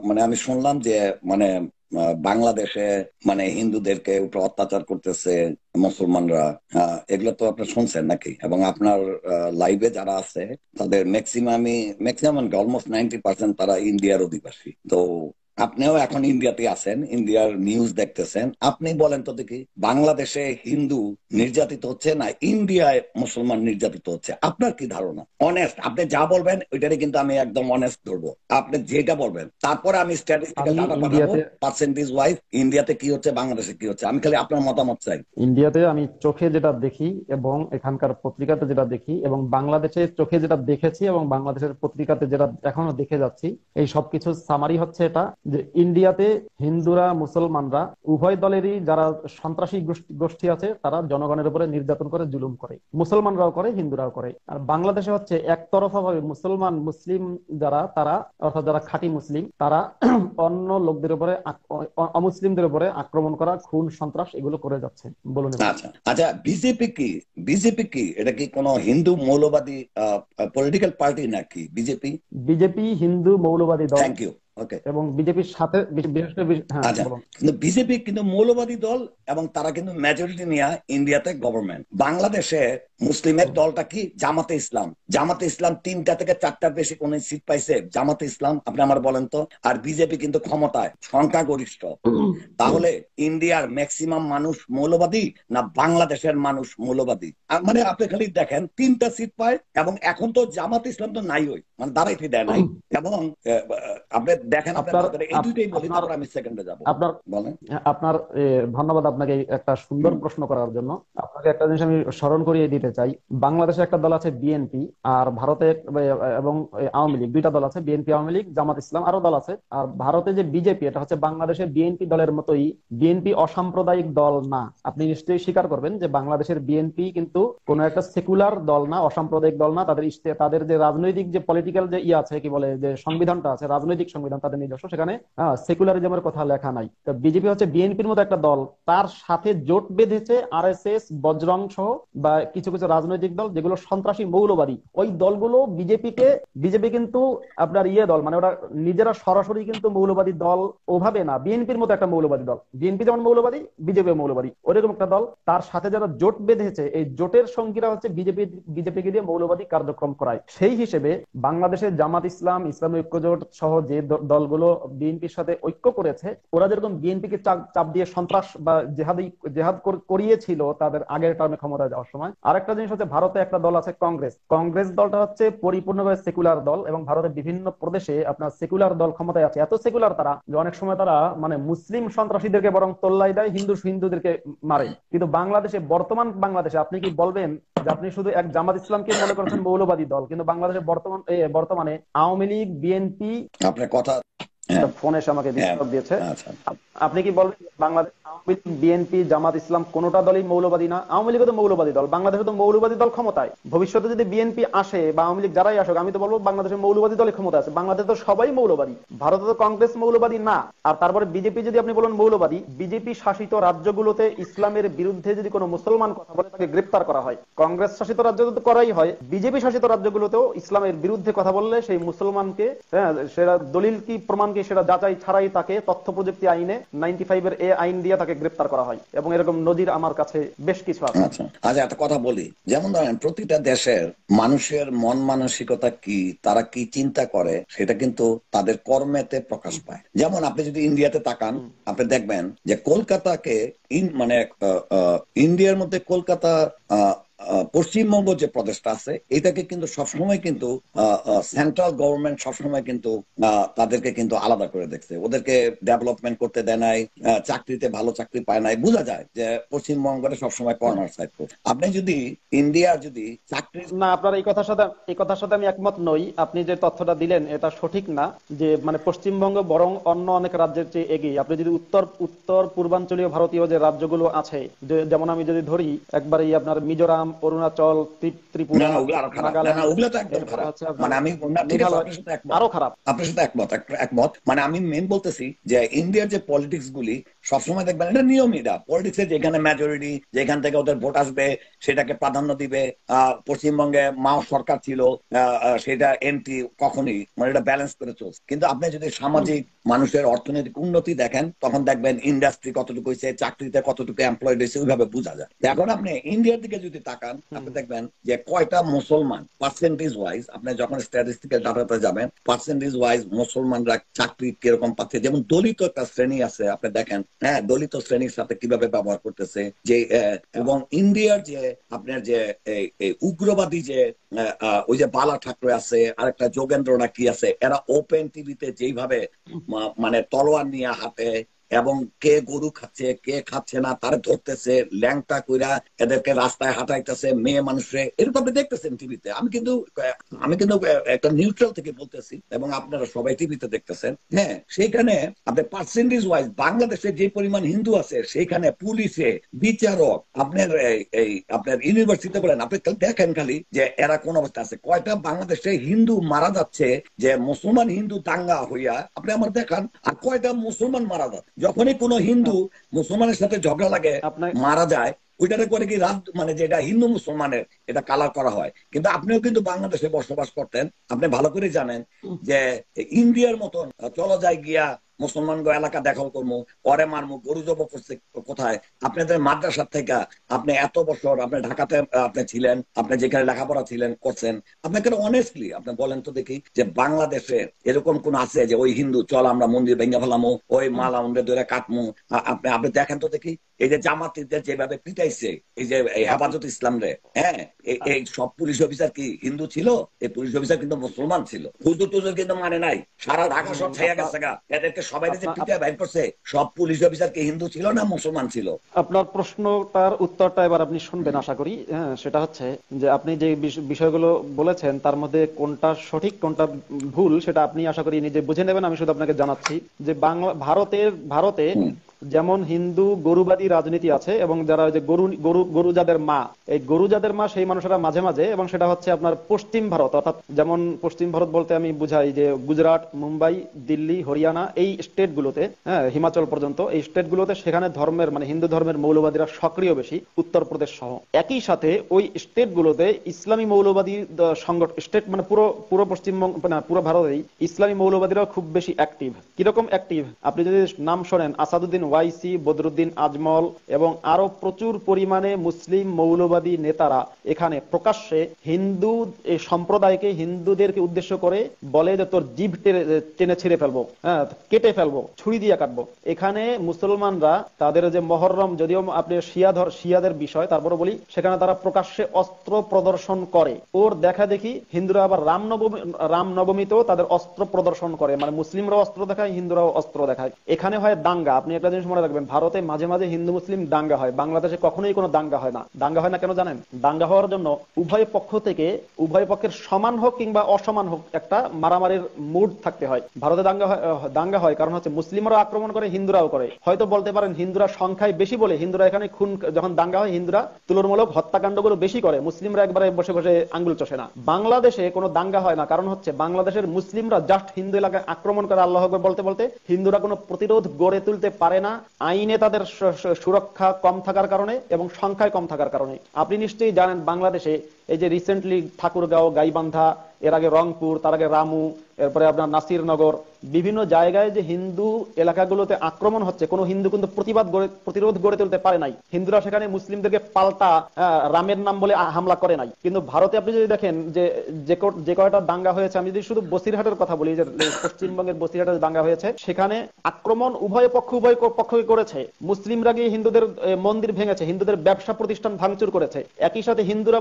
মানে আমি শুনলাম যে মানে বাংলাদেশে মানে হিন্দুদেরকে উপর অত্যাচার করতেছে মুসলমানরা। এগুলো তো আপনি শুনছেন নাকি? এবং আপনার লাইভে যারা আছে তাদের ম্যাক্সিমাম অলমোস্ট 90% তারা ইন্ডিয়ার অধিবাসী। তো আপনিও এখন ইন্ডিয়াতে আছেন, ইন্ডিয়ার নিউজ দেখতেছেন। আপনি বলেন তো দেখি, বাংলাদেশে হিন্দু নির্যাতিত হচ্ছে না ইন্ডিয়ায় মুসলমান নির্যাতিত হচ্ছে? আপনার কি ধারণা? অনেস্ট আপনি যা বলবেন ওইটারে কিন্তু আমি একদম অনেস্ট ধরবো। আপনি যেটা বলবেন তারপরে আমি স্ট্যাটিস্টিক্যাল আমি ডাটা পাঠাবো, ইন্ডিয়াতে পার্সেন্টেজ ওয়াইজ ইন্ডিয়াতে কি হচ্ছে বাংলাদেশে কি হচ্ছে। আমি খালি আপনার মতামত চাই। ইন্ডিয়াতে আমি চোখে যেটা দেখি এবং এখানকার পত্রিকাতে যেটা দেখি এবং বাংলাদেশে চোখে যেটা দেখেছি এবং বাংলাদেশের পত্রিকাতে যেটা এখনো দেখে যাচ্ছি, এই সবকিছু সামারি হচ্ছে এটা, যে ইন্ডিয়াতে হিন্দুরা মুসলমানরা উভয় দলেরই যারা সন্ত্রাসী গোষ্ঠী আছে তারা জনগণের উপরে নির্যাতন করে, জুলুম করে, মুসলমানরাও করে হিন্দুরাও করে। আর বাংলাদেশে হচ্ছে একতরফা ভাবে মুসলিম যারা তারা, অর্থাৎ যারা খাঁটি মুসলিম তারা অন্য লোকদের উপরে অমুসলিমদের উপরে আক্রমণ করা, খুন সন্ত্রাস এগুলো করে যাচ্ছে। বলুন এবার। আচ্ছা আচ্ছা, বিজেপি কি এটা কি কোনো হিন্দু মৌলবাদী পলিটিক্যাল পার্টি নাকি বিজেপি? বিজেপি হিন্দু মৌলবাদী দল থ্যাংক ইউ। ওকে। এবং বিজেপির সাথে বিশেষ করে হ্যাঁ আচ্ছা, বলুন। কিন্তু বিজেপি কিন্তু মৌলবাদী দল এবং তারা কিন্তু মেজরিটি নিয়ে ইন্ডিয়াতে গভর্নমেন্ট। বাংলাদেশে মুসলিমের দলটা কি? জামাতে ইসলাম। জামাতে ইসলাম 3টা থেকে 4টার বেশি কোন সিট পাইছে জামাতে ইসলাম? আপনি আমার বলেন তো। আর বিজেপি কিন্তু ক্ষমতায় সংখ্যাগরিষ্ঠ। তাহলে ইন্ডিয়ার ম্যাক্সিমাম মানুষ মৌলবাদী না বাংলাদেশের মানুষ মৌলবাদী? মানে আপনি খালি দেখেন 3টা সিট পায়, এবং এখন তো জামাত ইসলাম তো নাই, ওই মানে দাঁড়াইতে দেয় নাই। এবং আপনি দেখেন, আপনার আপনার কথাটা এই দুইটাই বলি, আপনার তারপর আমি সেকেন্ডে যাব। আপনার বলেন। আপনার ধন্যবাদ আপনাকে এই একটা সুন্দর হুম। প্রশ্ন করার জন্য। আপনাকে একটা জিনিস আমি স্মরণ করিয়ে দিতে চাই। বাংলাদেশে একটা দল আছে বিএনপি, আর ভারতে এবং আওয়ামী লীগ, দুইটা দল আছে, বিএনপি আওয়ামী লীগ, জামাত ইসলাম, আরো দল আছে। আর ভারতে যে বিজেপি, এটা হচ্ছে বাংলাদেশের বিএনপি দলের মতোই। বিএনপি অসাম্প্রদায়িক দল না। আপনি নিশ্চয়ই স্বীকার করবেন যে বাংলাদেশের বিএনপি কিন্তু কোনো একটা সেকুলার দল না, অসাম্প্রদায়িক দল না। তাদের যে রাজনৈতিক যে পলিটিক্যাল যে আছে, কি বলে, যে সংবিধানটা আছে, রাজনৈতিক সংবিধান তাদের নিজস্ব, সেখানে সেকুলারিজমের কথা লেখা নাই। তো বিজেপি হচ্ছে বিএনপির মতো একটা দল, তার সাথে জোট বেঁধেছে আরএসএস, বজরং সহ বা কিছু কিছু রাজনৈতিক দল যেগুলো সন্ত্রাসী মৌলবাদী। ওই দলগুলো বিজেপি কিন্তু আপনার দল, মানে ওরা নিজেরা সরাসরি কিন্তু মৌলবাদী দল ওভাবে না। বিএনপির মতো একটা মৌলবাদী দল, বিএনপি যেমন মৌলবাদী, বিজেপি মৌলবাদী, ওরকম একটা দল। তার সাথে যারা জোট বেঁধেছে, এই জোটের সঙ্গীরা হচ্ছে বিজেপিকে দিয়ে মৌলবাদী কার্যক্রম করায়। সেই হিসেবে বাংলাদেশের জামাত ইসলাম, ইসলামী ঐক্যজোট সহ যে দলগুলো বিএনপির সাথে ঐক্য করেছে, ওরা যেরকম বিএনপিকে চাপ দিয়ে সন্ত্রাস বা জেহাদ করিয়েছিল তাদের আগের টার্মে ক্ষমতায় যাওয়ার সময়। আরেকটা জিনিস হচ্ছে, ভারতে একটা দল আছে কংগ্রেস। কংগ্রেস দলটা হচ্ছে পরিপূর্ণভাবে সেকুলার দল, এবং ভারতের বিভিন্ন প্রদেশে আপনার সেকুলার দল ক্ষমতায় আছে। এত সেকুলার তারা যে অনেক সময় তারা মানে মুসলিম সন্ত্রাসীদেরকে বরং তোল্লাই দেয়, হিন্দুদেরকে মারে। কিন্তু বর্তমান বাংলাদেশে আপনি কি বলবেন যে আপনি শুধু এক জামাত ইসলামকে মনে করছেন মৌলবাদী দল, কিন্তু বাংলাদেশের বর্তমানে আওয়ামী লীগ, বিএনপি, আপনার কথা। একটা হ্যাঁ। ফোন এসে আমাকে হ্যাঁ। ডিস্টার্ব দিয়েছে। আচ্ছা। আপনি কি বলবেন যে বাংলাদেশ আওয়ামী লীগ, বিএনপি, জামাত ইসলাম কোনোটা দলই মৌলবাদী না? আওয়ামী লীগও তো মৌলবাদী দল, বাংলাদেশে তো মৌলবাদী দল ক্ষমতায়। ভবিষ্যতে যদি বিএনপি আসে বা আওয়ামী লীগ যারাই আসুক, আমি তো বলবো বাংলাদেশে মৌলবাদী দলই ক্ষমতা আছে। বাংলাদেশে তো সবাই মৌলবাদী। ভারতে তো কংগ্রেস মৌলবাদী না। আর তারপরে বিজেপি যদি আপনি বলেন মৌলবাদী, বিজেপি শাসিত রাজ্যগুলোতে ইসলামের বিরুদ্ধে যদি কোনো মুসলমান কথা বলে তাকে গ্রেপ্তার করা হয়। কংগ্রেস শাসিত রাজ্য তো করাই হয়, বিজেপি শাসিত রাজ্যগুলোতেও ইসলামের বিরুদ্ধে কথা বললে সেই মুসলমানকে, হ্যাঁ, সেটা দলিল কি প্রমাণ কি সেটা যাচাই ছাড়াই তাকে তথ্য প্রযুক্তি আইনে 95 আইন দিয়ে তাকে গ্রেপ্তার করা হয়। এবং এরকম নজির আমার কাছে বেশ কিছু আছে। আচ্ছা আচ্ছা, একটা কথা বলি। যেমন ধরেন প্রতিটা দেশের মানুষের মন মানসিকতা কি, তারা কি চিন্তা করে, সেটা কিন্তু তাদের কর্মেতে প্রকাশ পায়। যেমন আপনি যদি ইন্ডিয়াতে তাকান, হুম। আপনি দেখবেন যে কলকাতাকে মানে ইন্ডিয়ার মধ্যে কলকাতা পশ্চিমবঙ্গ যে প্রদেশটা আছে, এটাকে কিন্তু সবসময় কিন্তু সেন্ট্রাল গভর্নমেন্ট সবসময় কিন্তু তাদেরকে কিন্তু আলাদা করে দেখছে। ওদেরকে ডেভেলপমেন্ট করতে দেয় নাই, চাকরিতে ভালো চাকরি পায় নাই। বোঝা যায় যে পশ্চিমবঙ্গটা সবসময় কর্নার সাইড করছে। আপনি যদি ইন্ডিয়া যদি চাকরি। না, আপনার এই কথার সাথে আমি একমত নই। আপনি যে তথ্যটা দিলেন এটা সঠিক না, যে মানে পশ্চিমবঙ্গ বরং অন্য অনেক রাজ্যের চেয়ে এগিয়ে। আপনি যদি উত্তর পূর্বাঞ্চলীয় ভারতীয় যে রাজ্যগুলো আছে, যেমন আমি যদি ধরি একবার এই আপনার মিজোরাম, অরুণাচল, না ত্রিপুরা, না, ওগুলো আরো খারাপ। না না, নাগাল্যান্ড, ওগুলো তো একদম এরপরে খারাপ। হচ্ছে মানে আপনার আমি, না ঠিক আছে, মেঘালয়, আপনার সাথে একমত, আরো খারাপ। আপনার সাথে একমত, একমত। মানে আমি মেন বলতেছি যে ইন্ডিয়ার যে পলিটিক্স গুলি সবসময় দেখবেন এটা নিয়মই, এটা পলিটিক্সে যেখানে মেজরিটি, যেখান থেকে ওদের ভোট আসবে সেটাকে প্রাধান্য দিবে। পশ্চিমবঙ্গে মাও সরকার ছিল, সেটা এনটি কখনই, মানে এটা ব্যালেন্স করে চলছে। কিন্তু আপনি যদি সামাজিক মানুষের অর্থনৈতিক উন্নতি দেখেন তখন দেখবেন ইন্ডাস্ট্রি কতটুকু হয়েছে, চাকরিতে কতটুকু এমপ্লয়েড হয়েছে, ওইভাবে বোঝা যায়। এখন আপনি ইন্ডিয়ার দিকে যদি তাকান আপনি দেখবেন যে কয়টা মুসলমান পার্সেন্টেজ ওয়াইজ, আপনি যখন স্ট্যাটিস্টিক্যাল ডাটাতে যাবেন পার্সেন্টেজ ওয়াইজ মুসলমানরা চাকরি কিরকম পাচ্ছে। যেমন দলিত একটা শ্রেণী আছে, আপনি দেখেন, হ্যাঁ, দলিত শ্রেণীর সাথে কিভাবে ব্যবহার করতেছে যে এবং ইন্ডিয়ার যে আপনার যে এই উগ্রবাদী যে ওই যে বালা ঠাকরে আছে, আরেকটা যোগেন্দ্র না কি আছে, এরা ওপেন টিভিতে যেইভাবে মানে তলোয়ার নিয়ে হাতে, এবং কে গরু খাচ্ছে কে খাচ্ছে না তারা ধরতেছে, ল্যাংটা কইরা এদেরকে রাস্তায় হাঁটাইতেছে, মেয়ে মানুষে, এরকম আপনি দেখতেছেন টিভিতে। আমি কিন্তু একটা নিউট্রাল থেকে বলতেছি, এবং আপনারা সবাই টিভিতে দেখতেছেন। হ্যাঁ, সেইখানে আপনি পার্সেন্টেজ ওয়াইজ বাংলাদেশে যে পরিমাণ হিন্দু আছে সেইখানে পুলিশে, বিচারক, আপনার এই আপনার ইউনিভার্সিটিতে বলেন, আপনি দেখেন খালি যে এরা কোন অবস্থা আছে। কয়টা বাংলাদেশে হিন্দু মারা যাচ্ছে যে মুসলমান হিন্দু দাঙ্গা হইয়া, আপনি আমার দেখান। আর কয়টা মুসলমান মারা যাচ্ছে যখনই কোনো হিন্দু মুসলমানের সাথে ঝগড়া লাগে, আপনার মারা যায়, ওইটারে করে কি রাত, মানে যেটা হিন্দু মুসলমানের এটা কালার করা হয়। কিন্তু আপনিও কিন্তু বাংলাদেশে বসবাস করতেন, আপনি ভালো করে জানেন যে ইন্ডিয়ার মতন চলো যাই গিয়া মুসলমান এলাকা দেখাও করবো, পরে মারমু, গরু জব করছে কোথায়। আপনাদের মাদ্রাসার থেকে আপনি এত বছর আপনি ঢাকাতে আপনি ছিলেন, আপনি যেখানে লেখাপড়া ছিলেন করছেন, আপনাকে অনেস্টলি আপনি বলেন তো দেখি যে বাংলাদেশে এরকম কোন আছে যে ওই হিন্দু চল আমরা মন্দির ভেঙে ফেলামো, ওই মালা মন্দির ধরে কাটমু। আপনি আপনি দেখেন তো দেখি এই যে জামাতিদের যেভাবে পিটাইছে, এই যে হেফাজত ইসলাম রে, হ্যাঁ, এই সব পুলিশ অফিসার কি হিন্দু ছিল? এই পুলিশ অফিসার কিন্তু মুসলমান ছিল। হুজুর টুজুর কিন্তু মানে নাই, সারা ঢাকা সব ছাইয়া গেছে গা। এদেরকে সবাই যে পিটায় বাইর করছে, সব পুলিশ অফিসার কি হিন্দু ছিল না মুসলমান ছিল? আপনার প্রশ্নটার উত্তরটা এবার আপনি শুনবেন আশা করি। হ্যাঁ, সেটা হচ্ছে যে আপনি যে বিষয়গুলো বলেছেন তার মধ্যে কোনটা সঠিক কোনটা ভুল সেটা আপনি আশা করি নিজে বুঝে নেবেন। আমি শুধু আপনাকে জানাচ্ছি যে ভারতে যেমন হিন্দু গরুবাদী রাজনীতি আছে, এবং যারা যে গরু গরু গরু যাদের মা, এই গরু যাদের মা সেই মানুষেরা মাঝে মাঝে, এবং সেটা হচ্ছে আপনার পশ্চিম ভারত, অর্থাৎ যেমন পশ্চিম ভারত বলতে আমি বুঝাই যে গুজরাট, মুম্বাই, দিল্লি, হরিয়ানা, এই স্টেট গুলোতে, হ্যাঁ, হিমাচল পর্যন্ত এই স্টেট গুলোতে, সেখানে ধর্মের মানে হিন্দু ধর্মের মৌলবাদীরা সক্রিয় বেশি, উত্তরপ্রদেশ সহ। একই সাথে ওই স্টেট গুলোতে ইসলামী মৌলবাদী সংগঠন, স্টেট মানে পুরো পুরো পশ্চিমবঙ্গ না পুরো ভারতেই ইসলামী মৌলবাদীরা খুব বেশি অ্যাক্টিভ। কিরকম অ্যাক্টিভ? আপনি যদি নাম শোনেন, আসাদুদ্দিন ওয়াইসি, বদরুদ্দিন আজমল এবং আরো প্রচুর পরিমাণে মুসলিম মৌলবাদী নেতারা এখানে প্রকাশ্যে হিন্দু সম্প্রদায়কে, হিন্দুদেরকে উদ্দেশ্য করে বলে যে তোর জিভ টেনে ছিঁড়ে ফেলবো, হ্যাঁ, কেটে ফেলবো, ছুরি দিয়ে কাটবো। এখানে মুসলমানরা তাদের যে মহরম, যদিও আপনি শিয়াদের বিষয়, তারপরে বলি, সেখানে তারা প্রকাশ্যে অস্ত্র প্রদর্শন করে। ওর দেখা দেখি হিন্দুরা আবার রামনবমীতেও তাদের অস্ত্র প্রদর্শন করে, মানে মুসলিমরাও অস্ত্র দেখায়, হিন্দুরাও অস্ত্র দেখায়। এখানে হয় দাঙ্গা। আপনি একটা জিনিস মনে রাখবেন, ভারতে মাঝে মাঝে হিন্দু মুসলিম দাঙ্গা হয়, বাংলাদেশে কখনোই কোনো দাঙ্গা হয় না। দাঙ্গা হয় না কেন জানেন? দাঙ্গা হওয়ার জন্য উভয় পক্ষ থেকে, উভয় পক্ষের সমান হোক কিংবা অসমান হোক, একটা মারামারির মুড থাকতে হয়। ভারতে দাঙ্গা হয় কারণ হচ্ছে মুসলিমরাও আক্রমণ করে, হিন্দুরাও করে। হয়তো বলতে পারেন হিন্দুরা সংখ্যায় বেশি বলে হিন্দুরা এখানে খুন, যখন দাঙ্গা হয় হিন্দুরা তুলনামূলক হত্যাকাণ্ডগুলো বেশি করে, মুসলিমরা একবারে বসে বসে আঙ্গুল চষে না। বাংলাদেশে কোনো দাঙ্গা হয় না, কারণ হচ্ছে বাংলাদেশের মুসলিমরা জাস্ট হিন্দু এলাকায় আক্রমণ করে আল্লাহু আকবার বলতে বলতে, হিন্দুরা কোনো প্রতিরোধ গড়ে তুলতে পারে না, আইনে তাদের সুরক্ষা কম থাকার কারণে এবং সংখ্যায় কম থাকার কারণে। আপনি নিশ্চয়ই জানেন বাংলাদেশে এই যে রিসেন্টলি ঠাকুরগাঁও, গাইবান্ধা, এর আগে রংপুর, তার আগে রামু, এরপরে আপনার নাসিরনগর, বিভিন্ন জায়গায় যে হিন্দু এলাকাগুলোতে আক্রমণ হচ্ছে, কোনো হিন্দু কিন্তু প্রতিরোধ গড়ে তুলতে পারে নাই। হিন্দুরা সেখানে মুসলিমদেরকে পাল্টা রামের নাম বলে হামলা করে নাই। কিন্তু ভারতে আপনি যদি দেখেন যে কয়টা দাঙ্গা হয়েছে, আমি যদি শুধু বসিরহাটের কথা বলি, যে পশ্চিমবঙ্গের বসিরহাটের দাঙ্গা হয়েছে, সেখানে আক্রমণ উভয় পক্ষই করেছে। মুসলিমরা গিয়ে হিন্দুদের মন্দির ভেঙেছে, হিন্দুদের ব্যবসা প্রতিষ্ঠান ভাঙচুর করেছে। একই সাথে হিন্দুরা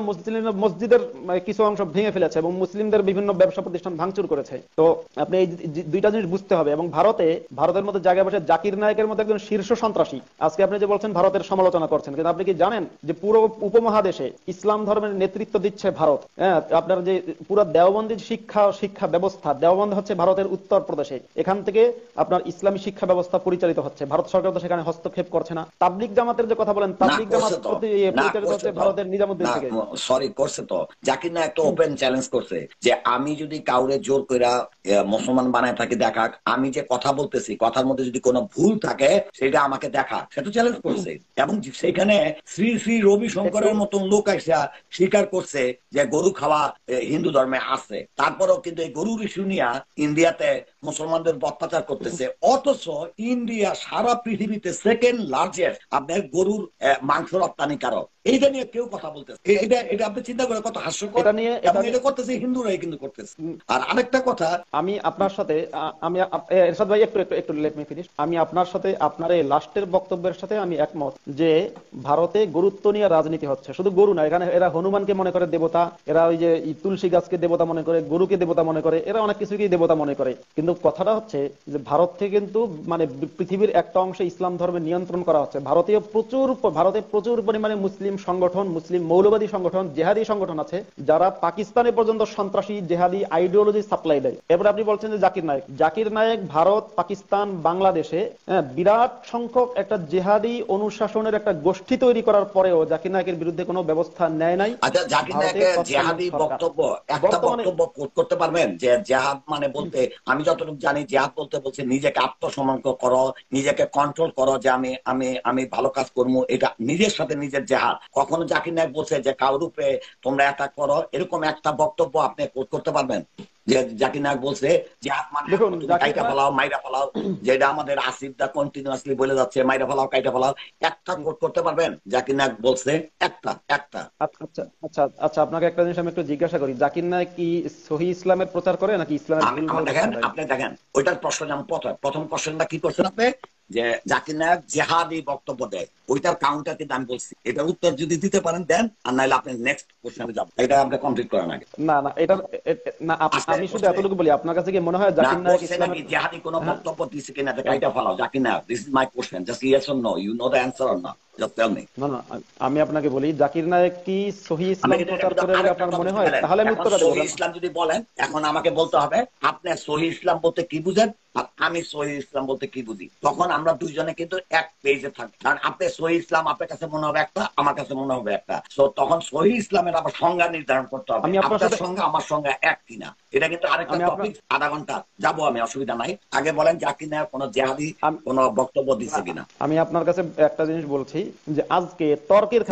মসজিদের কিছু অংশ ভেঙে ফেলেছে এবং মুসলিম মুসলিমদের বিভিন্ন ব্যবসা প্রতিষ্ঠান ভাঙচুর করেছে। তো আপনি এই দুইটা জিনিস বুঝতে হবে। এবং ভারতের মধ্যে জায়গায় বসে জাকির নায়েকের মধ্যে একজন শীর্ষ সন্ত্রাসী। আজকে আপনি যে বলছেন ভারতের সমালোচনা করছেন, কিন্তু আপনি কি জানেন যে পুরো উপমহাদেশে ইসলাম ধর্মের নেতৃত্ব দিচ্ছে ভারত? হ্যাঁ, আপনার যে পুরো দেওবন্দি শিক্ষা ব্যবস্থা, দেওবন্দ হচ্ছে ভারতের উত্তর প্রদেশে, এখান থেকে আপনার ইসলামী শিক্ষা ব্যবস্থা পরিচালিত হচ্ছে। ভারত সরকার তো সেখানে হস্তক্ষেপ করছে না। তাবলিগ জামাতের যে কথা বলেন, তাবলিগ জামাত পরিচালিত হচ্ছে ভারতের নিজামুদ্দিন থেকে। সরি, করছে তো। জাকির নায়েক একটা ওপেন চ্যালেঞ্জ করছে যে আমি যদি কাউরে জোর কইরা মুসলমান বানায় থাকি দেখাক, আমি যে কথা বলতেছি কথার মধ্যে যদি কোনো ভুল থাকে সেটা আমাকে দেখাক, সেটা চ্যালেঞ্জ করছে। এবং সেখানে শ্রী শ্রী রবিশঙ্করের মতন লোক আইসা স্বীকার করছে যে গরু খাওয়া হিন্দু ধর্মে আছে। তারপরেও কিন্তু এই গরুর ইস্যু নিয়ে ইন্ডিয়াতে মুসলমানদের অত্যাচার করতেছে। অথচ ইন্ডিয়া সারা পৃথিবীতে সেকেন্ড লার্জেস্ট আপনার গরুর মাংস রপ্তানিকারক। এইটা নিয়ে কেউ কথা বলতেছে, এটা আপনি চিন্তা করে কত হাস্যকর। এটা করতেছে হিন্দুরাই কিন্তু করতেছে। আর আরেকটা কথা, আমি আপনার সাথে এরশাদ ভাই একটু লেট মি ফিনিশ। আমি আপনার সাথে আপনার এই লাস্টের বক্তব্যের সাথে আমি একমত যে ভারতে গুরুত্ব নিয়ে রাজনীতি হচ্ছে। শুধু গরু না, এখানে এরা হনুমানকে মনে করে দেবতা, এরা ওই যে তুলসী গাছকে দেবতা মনে করে, গরুকে দেবতা মনে করে, এরা অনেক কিছুকেই দেবতা মনে করে। কিন্তু কথাটা হচ্ছে যে ভারত থেকে কিন্তু মানে পৃথিবীর একটা অংশে ইসলাম ধর্মের নিয়ন্ত্রণ করা হচ্ছে। ভারতে প্রচুর পরিমাণে মুসলিম সংগঠন, মুসলিম মৌলবাদী সংগঠন, জেহাদি সংগঠন আছে যারা পাকিস্তানে পর্যন্ত সন্ত্রাসী জেহাদি আইডিওলজি সাপ্লাই দেয়। এবার আপনি বলছেন যে জাকির নায়েক ভারত, পাকিস্তান, বাংলাদেশে বিরাট সংখ্যক একটা জেহাদি অনুশাসনের একটা গোষ্ঠী তৈরি করার পরেও জাকির নায়েকের বিরুদ্ধে কোনো ব্যবস্থা নেয় নাই। আচ্ছা, জাকির নায়েকের জেহাদি বক্তব্য একটা বক্তব্য করতে পারবেন? যে জেহাদ মানে বলতে আমি যতটুকু জানি, জেহাদ বলতে বলছে নিজেকে আত্মসমর্পণ করো, নিজেকে কন্ট্রোল করো, যে আমি আমি আমি ভালো কাজ করবো, এটা নিজের সাথে নিজের জেহাদ। কখনো জাকির নায়েক বলছে যে কারোর উপরে তোমরা অ্যাটাক করো, এরকম একটা বক্তব্য আপনি করতে পারবেন? যে জাকির নায়েক বলছে যে কাইটা ফেলাও, মাইরা ফেলাও, যেটা আমাদের আসিফদা কন্টিনিউয়াসলি বলে যাচ্ছে, মাইরা ফেলাও, কাইটা ফেলাও, একটা কোট করতে পারবেন? জাকির নায়েক বলছে একটা। আচ্ছা আচ্ছা আচ্ছা, আপনাকে একটা জিনিস আমি একটু জিজ্ঞাসা করি, জাকির নায়েক কি সহি ইসলামের প্রচার করে নাকি ইসলামের ভুলভাল? আপনি দেখেন ওইটার প্রশ্ন, যেমন প্রথম কোশ্চেনটা কি করছেন আপনি, যে জাকির নায়েক জেহাদি বক্তব্য দেয়, ওইটার কাউন্টার কিন্তু আমি বলছি। এটার উত্তর যদি দিতে পারেন দেন, আর নাহলে আপনি নেক্সট কোশ্চেনে যাবেন। এটা আমরা কমপ্লিট করার আগে না এটা না, আমি শুধু এতটুকু বলি, আপনার কাছে কি মনে হয় জাকির নায়েক ইসলামের জেহাদি কোনো বক্তব্য দিছে কিনা কাইটা ফেলাও? Zakir Naik, this is my question, just yes or no, you know the answer or not, just tell me. না, আমি আপনাকে বলি জাকির নায়েক কি সহি ইসলাম প্রচার করে বলে আপনার মনে হয়? তাহলে আমি উত্তরটা দেব। সহি ইসলাম যদি বলেন, এখন আমাকে বলতে হবে আপনি সহি ইসলাম বলতে কি বুঝেন আর আমি সহি ইসলাম বলতে কি বুঝি। তখন আমরা দুইজনে কিন্তু এক পেজে থাকি। কারণ আপনি সহি ইসলাম আপনার কাছে মনে হবে একটা, আমার কাছে মনে হবে একটা। তখন সহি ইসলামের আবার সংজ্ঞা নির্ধারণ করতে হবে, আপনার সংজ্ঞা আমার সংজ্ঞা এক কিনা। এটা কিন্তু আরেকটা টপিক, আধা ঘন্টা যাবো আমি, অসুবিধা নাই। আগে বলেন জাকির নায়েক কোন জেহাদি কোন বক্তব্য দিচ্ছে কিনা। আমি আপনার কাছে একটা জিনিস বলছি যে আজকে তর্কের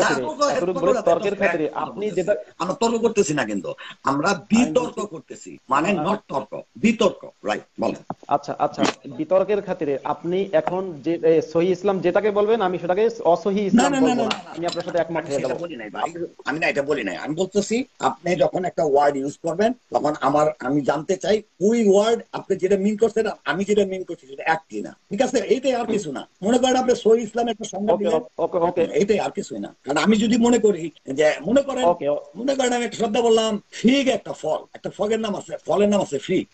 খাতিরে, আপনি যেটা, আমরা তর্ক করতেছি না, কিন্তু আমরা বিতর্ক করতেছি, মানে নট তর্ক, বিতর্ক, রাইট? বলেন। আচ্ছা আচ্ছা, বিতর্কের খাতিরে আপনি এখন যে সহি ইসলাম যেটাকে বলবেন, আমি সেটাকে অসহি ইসলাম বলবো না। আমি আপনার সাথে একমত হয়ে যাব। আমি না এটা বলি নাই, আমি বলতেছি আপনি যখন একটা ওয়ার্ড ইউজ করবেন তখন আমি জানতে চাই ওই ওয়ার্ড আপনি যেটা মিন করছেন আমি যেটা মিন করছি সেটা এক কিনা। ঠিক আছে, এইটাই, আর কিছু না। মনে করেন আপনি সহি ইসলাম একটা সংজ্ঞা দিলেন, এইটাই, আর কিছুই না। কারণ আমি যদি মনে করি যে মনে করেন আমি একটা শব্দ বললাম ফিগ, একটা ফল, একটা ফলের নাম আছে ফিগ।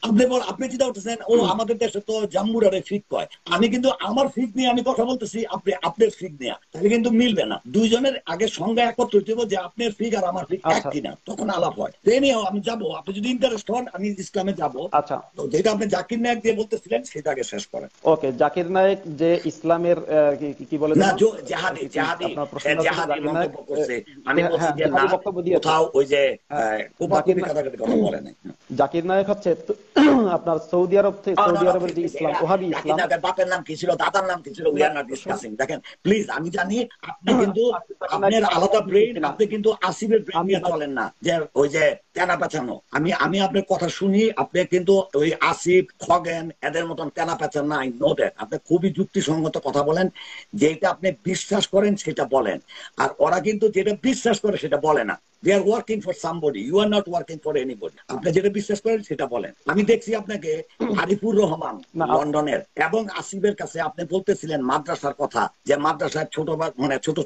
আপনি চিন্তা করতেছেন ও আমাদের দেশে তো জাম্বুরারে ফিগ কয়, আমি কিন্তু আমার ফিগ নিয়ে আমি কথা বলতেছি, আপনি আপনার ফিগ নিয়ে, তাহলে কিন্তু মিলবে না। দুইজনের আগে সংজ্ঞা একত্র হইতে হবে যে আপনার ফিগ আর আমার ফিগ এক কিনা, তখন আলাপ হয়। আমি যাবো, আপনি যদি ইন্টারেস্ট হন আমি ইসলামে যাবো। আচ্ছা, তো যেটা আপনি জাকির নায়েক দিয়ে বলতেছিলেন সেটা আগে শেষ করেন। ওকে, জাকির নায়েক যে ইসলামের কি বলে না, জাহাদি মন্তব্য করছে, আমি বলছি যে না, কোথাও ওই যে কথা বলে নাই। জাকির নায়েক হচ্ছে আপনার সৌদি আরবের যে ইসলাম, ওহাবি ইসলাম। বাপের নাম কি ছিল, দাদার নাম কি ছিল, উই আর নট ডিসকাসিং। দেখেন প্লিজ, আমি জানি আপনি কিন্তু আপনার আলাদা ব্রেইন, আপনি কিন্তু আসিফের ব্রেইন নিয়ে চলেন না, যে ওই যে তেনা পেঁচানো। আমি আপনার কথা শুনি, আপনি কিন্তু ওই আসিফ, খগেন এদের মতন তেনা পেঁচান না। I know that. আপনি খুবই যুক্তিসঙ্গত কথা বলেন, যেটা আপনি বিশ্বাস করেন সেটা বলেন, আর ওরা কিন্তু যেটা বিশ্বাস করে সেটা বলে না। They are working for somebody, you are not working for anybody. আপনি যেটা বিশ্বাস করেন সেটা বলেন। আমি দেখছি আপনাকে আরিফুর রহমান লন্ডনের এবং আসিফের কাছে আপনি বলতেছিলেন মাদ্রাসার কথা, যে মাদ্রাসায় ছোট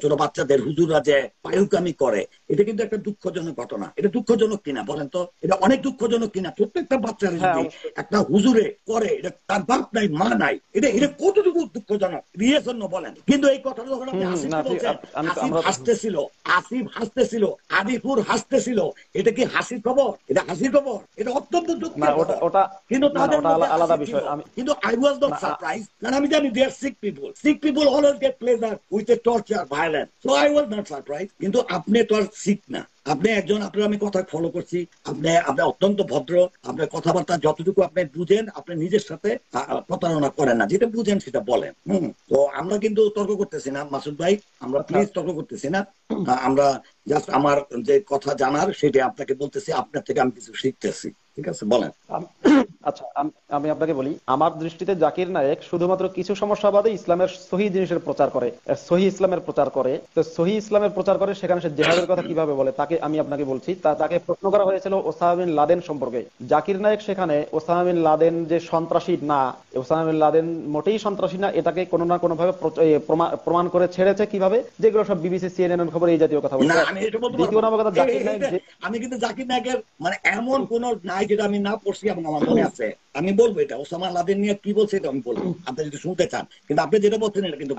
ছোট বাচ্চাদের হুজুররা যে পায়ুকামি করে, এটা কিন্তু একটা দুঃখজনক ঘটনা। এটা দুঃখজনক কিনা বলেন তো? এটা অনেক দুঃখজনক কিনা? প্রত্যেকটা বাচ্চারা যদি একটা হুজুরে করে, এটা তার বাপ নাই মা নাই, এটা এটা কতটুকু দুঃখজনক এর জন্য বলেন। কিন্তু এই কথাটা যখন আপনি আসিফকে বলছেন, আসিফ হাসতেছিল, আসিফ হাসতেছিল, আদিপুর হাসতেছিল, এটা কি হাসির খবর? এটা হাসির খবর? এটা অত্যন্ত দুঃখের খবর। কিন্তু তাদের মধ্যে আলাদা বিষয়। কিন্তু আই ওয়াজ নট সারপ্রাইজ, কারণ আমি জানি they are sick people. Sick people always get pleasure with a torture violence. So I was not surprise. কিন্তু আপনি তো আর সিক না, আপনি একজন, আপনার আমি কথা ফলো করছি, আপনি আপনি অত্যন্ত ভদ্র, আপনার কথাবার্তা যতটুকু আপনি বুঝেন, আপনি নিজের সাথে প্রতারণা করেন না, যেটা বুঝেন সেটা বলেন। তো আমরা কিন্তু তর্ক করতেছি না মাসুদ ভাই, আমরা প্লিজ তর্ক করতেছি না। আমরা জাস্ট আমার যে কথা জানার সেটা আপনাকে বলতেছি, আপনার থেকে আমি কিছু শিখতেছি। ঠিক আছে, বলেন। আচ্ছা, আমি আপনাকে বলি, আমার দৃষ্টিতে জাকির নায়েক শুধুমাত্র কিছু সমস্যা বাদে ইসলামের সহি জিনিসের প্রচার করে, সহি ইসলামের প্রচার করে। তো সহি ইসলামের প্রচার করে, সেখানে সে জেহাদের কথা কিভাবে বলে তাকে আমি আপনাকে বলছি। তাকে প্রশ্ন করা হয়েছিল ওসামা বিন লাদেন সম্পর্কে। জাকির নায়েক সেখানে ওসামা বিন লাদেন যে সন্ত্রাসী না, ওসামা বিন লাদেন মোটেই সন্ত্রাসী না, এটাকে কোনো না কোনো ভাবে প্রমাণ করে ছেড়েছে। কিভাবে? যেগুলো সব বিবিসি, সিএনএন খবর এই জাতীয় কথা বলছে। দ্বিতীয় নম্বর কথা, জাকির নায়েক, আমি কিন্তু জাকির নায়েকের মানে এমন কোন নাই যেটা আমি না পড়ছি এবং আমার মনে আছে। আমি বলবো এটা ওসামা লাদেন নিয়ে কি বলছে এটা আমি বলবো, আপনি যদি শুনতে চান। কিন্তু আপনি যেটা বলছেন এটা কিন্তু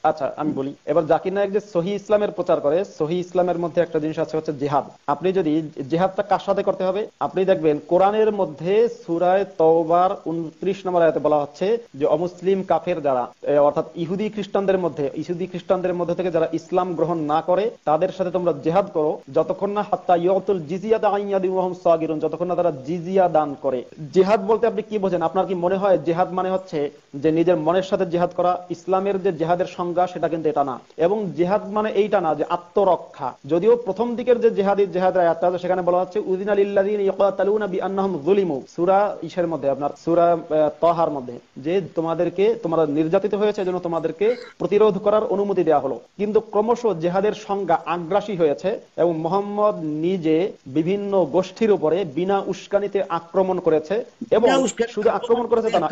আচ্ছা আমি বলি। এবার জাকির নায়েক যে সহি ইসলামের প্রচার করে, সহি ইসলামের মধ্যে একটা জিনিস আছে হচ্ছে জিহাদ। আপনি যদি জিহাদটা কার সাথে করতে হবে, আপনি দেখবেন কোরআনের মধ্যে সূরায়ে তওবার 29 নম্বর আয়াতে বলা হচ্ছে যে অমুসলিম কাফের যারা, অর্থাৎ ইহুদি খ্রিস্টানদের মধ্যে থেকে যারা ইসলাম গ্রহণ না করে, তাদের সাথে তোমরা জিহাদ করো যতক্ষণ না হাত্তা ইউতুল জিজিয়াতা আন ইয়াদিন ওয়া হুম সাগিরুন, যতক্ষণ না তারা জিজিয়া দান করে। জিহাদ বলতে আপনি কি বোঝেন? আপনার কি মনে হয় জিহাদ মানে হচ্ছে যে নিজের মনের সাথে জিহাদ করা? ইসলামের যে জিহাদের সংজ্ঞা সেটা কিন্তু এটা না। এবং জিহাদ মানে এইটা না যে আত্মরক্ষা। যদিও প্রথম দিকের যে জিহাদের আয়াতটা আছে সেখানে বলা হচ্ছে উযিনা লিল্লাযিনা ইয়াকাতালুনা বিআন্নাহুম যুলিমু, সূরা ইসের মধ্যে, আপনার সূরা তাহার মধ্যে, যে তোমরা নির্যাতিত হয়েছে এজন্য তোমাদেরকে প্রতিরোধ করার অনুমতি দেওয়া হলো। কিন্তু ক্রমশ জিহাদের সংজ্ঞা আগ্রাসী হয়েছে এবং মুহাম্মদ নিজে বিভিন্ন গোষ্ঠীর উপরে বিনা উস্কানিতে আক্রমণ করেছে। এবং শুধু আক্রমণ করেছে তা না,